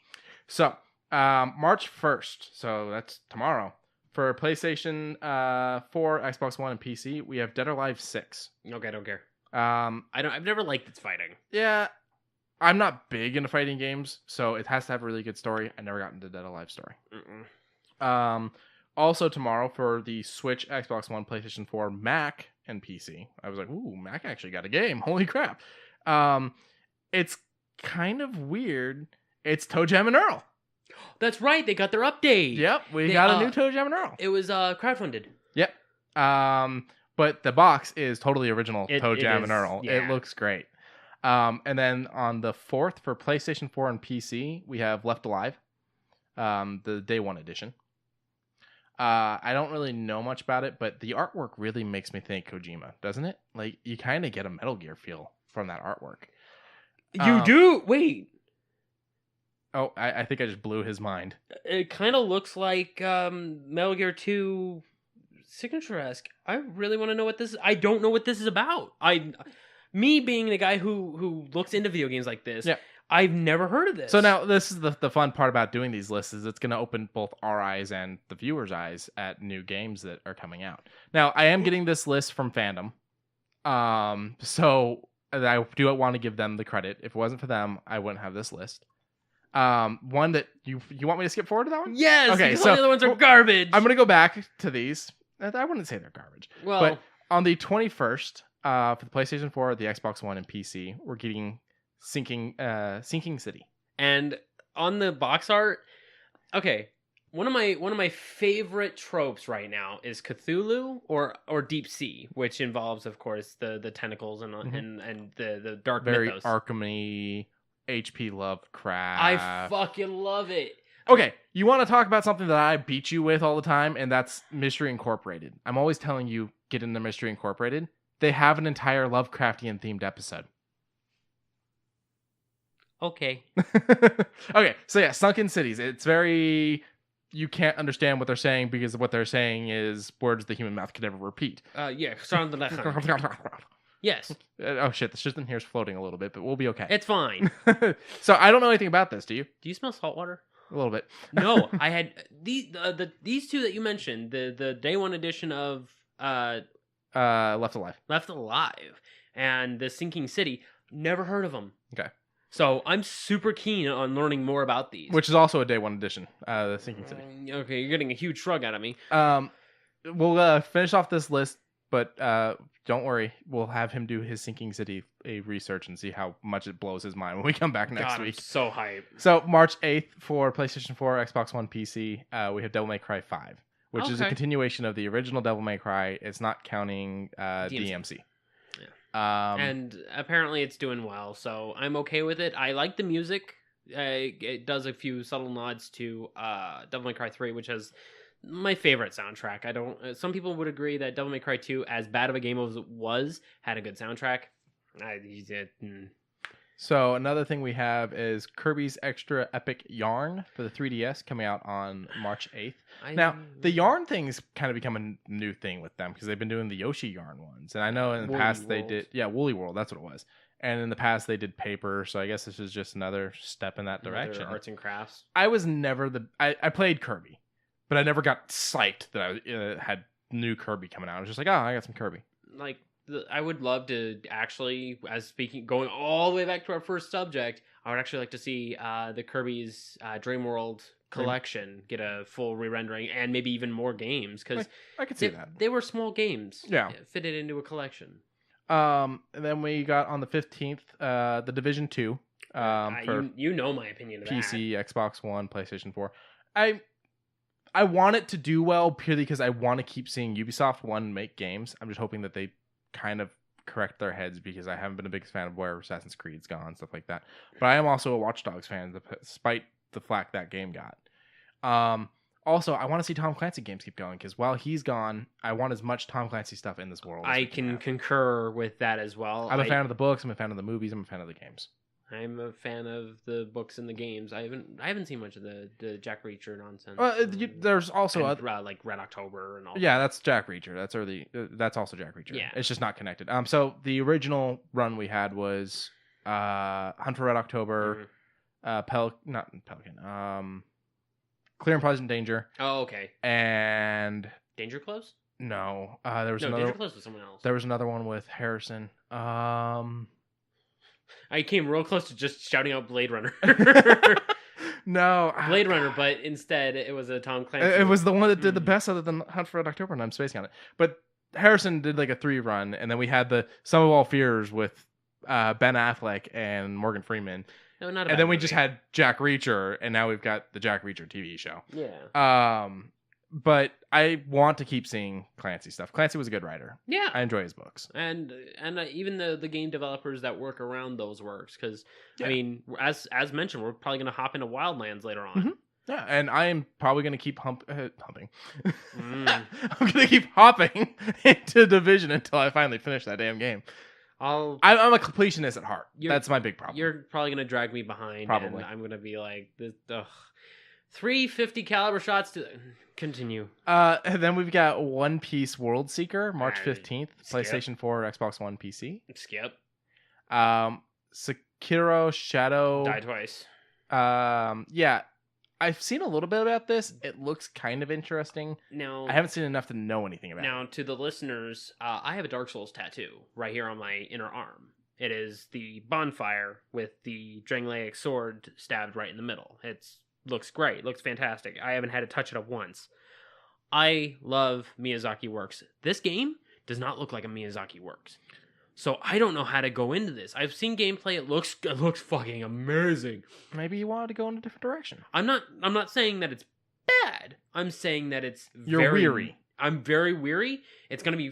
So, March 1st, so that's tomorrow. For PlayStation 4, Xbox One, and PC, we have Dead or Alive 6. Okay, I don't care. I've never liked its fighting. Yeah, I'm not big into fighting games, so it has to have a really good story. I never got into Dead or Alive story. Also tomorrow for the Switch, Xbox One, PlayStation 4, Mac, and PC. I was like, ooh, Mac actually got a game. Holy crap. It's kind of weird. It's ToeJam and Earl. That's right. They got their update. Yep, we got a new ToeJam and Earl. It was crowdfunded. Yep. But the box is totally original ToeJam and Earl. Yeah. It looks great. And then on the 4th for PlayStation 4 and PC, we have Left Alive, the Day 1 edition. I don't really know much about it, but the artwork really makes me think Kojima, doesn't it? Like, you kind of get a Metal Gear feel from that artwork. You do? Wait. Oh, I think I just blew his mind. It kind of looks like Metal Gear 2 signature-esque. I really want to know what this is. I don't know what this is about. Me being the guy who looks into video games like this, yeah. I've never heard of this. So now this is the fun part about doing these lists is it's going to open both our eyes and the viewers' eyes at new games that are coming out. Now, I am getting this list from Fandom. So I do want to give them the credit. If it wasn't for them, I wouldn't have this list. One that you want me to skip forward to that one? Yes. Okay. So all the other ones are garbage. I'm going to go back to these. I wouldn't say they're garbage. Well, but on the 21st, for the PlayStation 4, the Xbox One, and PC, we're getting Sinking City. And on the box art, okay, one of my favorite tropes right now is Cthulhu or Deep Sea, which involves, of course, the tentacles and the dark very mythos. Arkham-y, H.P. Lovecraft. I fucking love it. Okay, you want to talk about something that I beat you with all the time, and that's Mystery Incorporated. I'm always telling you, get into Mystery Incorporated. They have an entire Lovecraftian themed episode. Okay. Okay, so yeah, Sunken Cities. It's very... You can't understand what they're saying because what they're saying is words the human mouth could never repeat. Yeah. Yes. Oh shit, the shit in here is floating a little bit, but we'll be okay. It's fine. So I don't know anything about this, do you? Do you smell salt water? A little bit. No, I had these two that you mentioned, the day one edition of Left Alive, and the Sinking City. Never heard of them. Okay. So I'm super keen on learning more about these. Which is also a day one edition, the Sinking City. Okay, you're getting a huge shrug out of me. We'll finish off this list, but don't worry, we'll have him do his Sinking City research and see how much it blows his mind when we come back next week. I'm so hyped. So March 8th for PlayStation 4, Xbox One, PC, we have Devil May Cry 5, which is a continuation of the original Devil May Cry. It's not counting DMC. Yeah. And apparently it's doing well, so I'm okay with it. I like the music. It does a few subtle nods to Devil May Cry 3, which has my favorite soundtrack. I don't. Some people would agree that Devil May Cry 2, as bad of a game as it was, had a good soundtrack. So another thing we have is Kirby's Extra Epic Yarn for the 3DS coming out on March 8th. Now, the yarn thing's kind of become a new thing with them because they've been doing the Yoshi yarn ones. And I know in the past they did... Yeah, Woolly World, that's what it was. And in the past they did paper, so I guess this is just another step in that direction. Arts and crafts. I was never the... I played Kirby, but I never got psyched that I had new Kirby coming out. I was just like, oh, I got some Kirby. Like... I would love to actually, going all the way back to our first subject, I would actually like to see the Kirby's Dream World collection get a full re-rendering and maybe even more games, because I could see that. They were small games. Yeah. Fitted into a collection. And then we got on the 15th, The Division 2. For you know my opinion of PC, that. Xbox One, PlayStation 4. I want it to do well purely because I want to keep seeing Ubisoft make games. I'm just hoping that they kind of correct their heads because I haven't been a big fan of where Assassin's Creed's gone, stuff like that. But I am also a Watch Dogs fan, despite the flack that game got. Also, I want to see Tom Clancy games keep going because while he's gone, I want as much Tom Clancy stuff in this world. I can concur with that as well. I'm a fan of the books. I'm a fan of the movies. I'm a fan of the games. I'm a fan of the books and the games. I haven't seen much of the Jack Reacher nonsense. There's also and, like Red October and all. Yeah, that. that's Jack Reacher. That's early. That's also Jack Reacher. Yeah, it's just not connected. So the original run we had was Hunt for Red October, not Pelican. Clear and Present Danger. Oh, okay. And Danger Close? No, there was another. Danger Close was someone else. There was another one with Harrison. I came real close to just shouting out Blade Runner. No, Blade Runner, but instead it was a Tom Clancy. It was the one that did the best other than Hunt for Red October, and I'm spacing on it. But Harrison did like a 3 run, and then we had the Sum of All Fears with Ben Affleck and Morgan Freeman. No, not a and bad then we movie. just had Jack Reacher, and now we've got the Jack Reacher TV show. Yeah. But I want to keep seeing Clancy stuff. Clancy was a good writer. Yeah. I enjoy his books. And even the game developers that work around those works, because Yeah. I mean, as mentioned, we're probably going to hop into Wildlands later on. Mm-hmm. Yeah, and I am probably going to keep humping. I'm going to keep hopping into Division until I finally finish that damn game. I'm a completionist at heart. That's my big problem. You're probably going to drag me behind. Probably. And I'm going to be like, 350 caliber shots to continue. And then we've got One Piece World Seeker, March 15th, skip. PlayStation 4, Xbox One, PC. Skip. Sekiro Shadow. Die twice. Yeah. I've seen a little bit about this. It looks kind of interesting. Now, I haven't seen enough to know anything about it. Now, to the listeners, I have a Dark Souls tattoo right here on my inner arm. It is the bonfire with the Drangleic sword stabbed right in the middle. Looks great. Looks fantastic. I haven't had to touch it up once. I love Miyazaki works. This game does not look like a Miyazaki works. So I don't know how to go into this. I've seen gameplay. It looks fucking amazing. Maybe you wanted to go in a different direction. I'm not saying that it's bad. I'm saying that You're weary. I'm very weary. It's going to be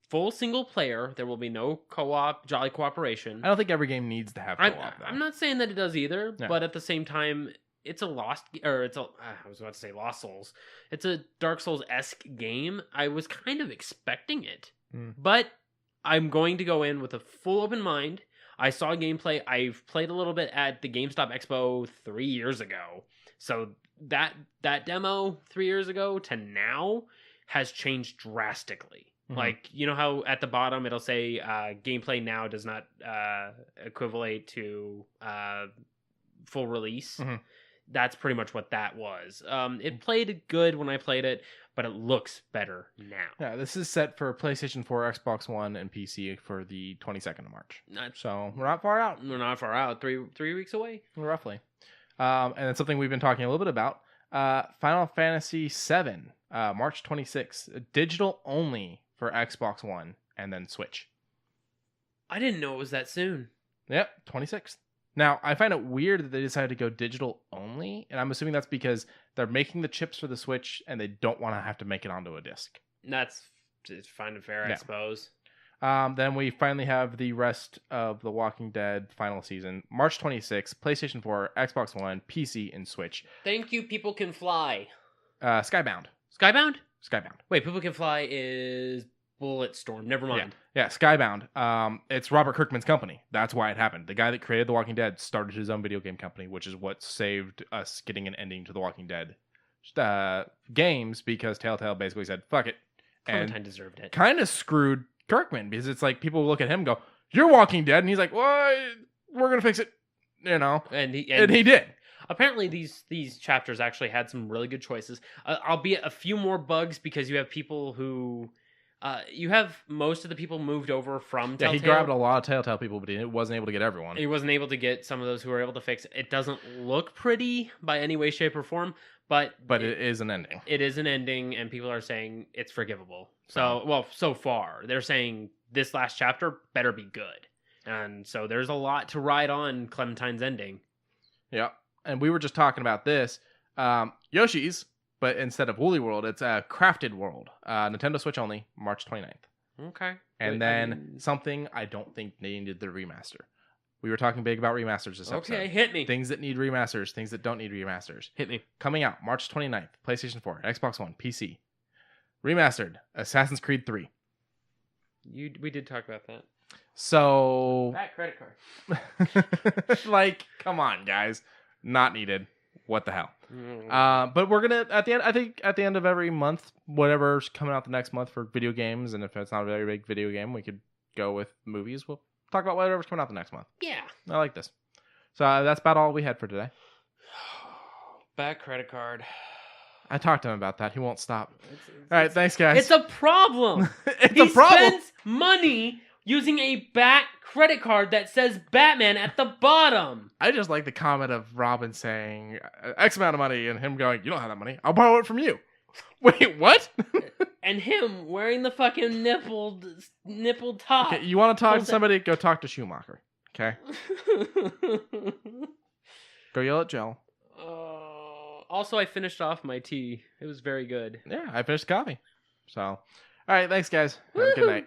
full single player. There will be no co-op, jolly cooperation. I don't think every game needs to have co-op. I'm not saying that it does either, Yeah. but at the same time, it's a I was about to say Lost Souls. It's a Dark Souls-esque game. I was kind of expecting it, but I'm going to go in with a full open mind. I saw gameplay. I've played a little bit at the GameStop Expo 3 years ago. So that demo 3 years ago to now has changed drastically. Mm-hmm. Like, you know how at the bottom it'll say gameplay now does not equivalent to full release? Mm-hmm. That's pretty much what that was. It played good when I played it, but it looks better now. Yeah, this is set for PlayStation 4, Xbox One, and PC for the 22nd of March. So we're not far out. We're not far out. 3 weeks away. Roughly. And it's something we've been talking a little bit about. Final Fantasy VII, March 26th. Digital only for Xbox One and then Switch. I didn't know it was that soon. Yep, 26th. Now, I find it weird that they decided to go digital only, and I'm assuming that's because they're making the chips for the Switch, and they don't want to have to make it onto a disc. That's fine and fair, I suppose. Then we finally have the rest of The Walking Dead final season, March 26th, PlayStation 4, Xbox One, PC, and Switch. Thank you, People Can Fly. Skybound. Skybound? Skybound. Wait, People Can Fly is Bulletstorm. Never mind. Yeah, Skybound. It's Robert Kirkman's company. That's why it happened. The guy that created The Walking Dead started his own video game company, which is what saved us getting an ending to The Walking Dead games, because Telltale basically said, fuck it. Clementine deserved it. Kind of screwed Kirkman, because it's like people look at him and go, you're Walking Dead. And he's like, well, we're going to fix it. You know? And he did. Apparently, these chapters actually had some really good choices, albeit a few more bugs, because you have people who... you have most of the people moved over from Telltale. Yeah, he grabbed a lot of Telltale people, but he wasn't able to get everyone. He wasn't able to get some of those who were able to fix it. It doesn't look pretty by any way, shape, or form, but it is an ending. It is an ending, and people are saying it's forgivable. So far. They're saying this last chapter better be good. And so there's a lot to ride on Clementine's ending. Yeah. And we were just talking about this. Yoshi's, but instead of Woolly World, it's a Crafted World. Nintendo Switch only, March 29th. Okay. And then something I don't think needed the remaster. We were talking big about remasters this episode. Okay, hit me. Things that need remasters, things that don't need remasters. Hit me. Coming out March 29th, PlayStation 4, Xbox One, PC. Remastered, Assassin's Creed 3. We did talk about that. So, That credit card. like, come on, guys, not needed. What the hell? Mm. But we're gonna at the end. I think at the end of every month, whatever's coming out the next month for video games, and if it's not a very big video game, we could go with movies. We'll talk about whatever's coming out the next month. Yeah. I like this. So that's about all we had for today. Back credit card. I talked to him about that. He won't stop. All right, thanks, guys. It's a problem. It's a problem. He spends money using a back credit card that says Batman at the bottom. I just like the comment of Robin saying X amount of money and him going, "You don't have that money. I'll borrow it from you." Wait, what? And him wearing the fucking nippled top. Okay, you want to talk to somebody? Go talk to Schumacher. Okay. Go yell at Jill. Also, I finished off my tea. It was very good. Yeah, I finished coffee. So, all right, thanks, guys. Have a good night.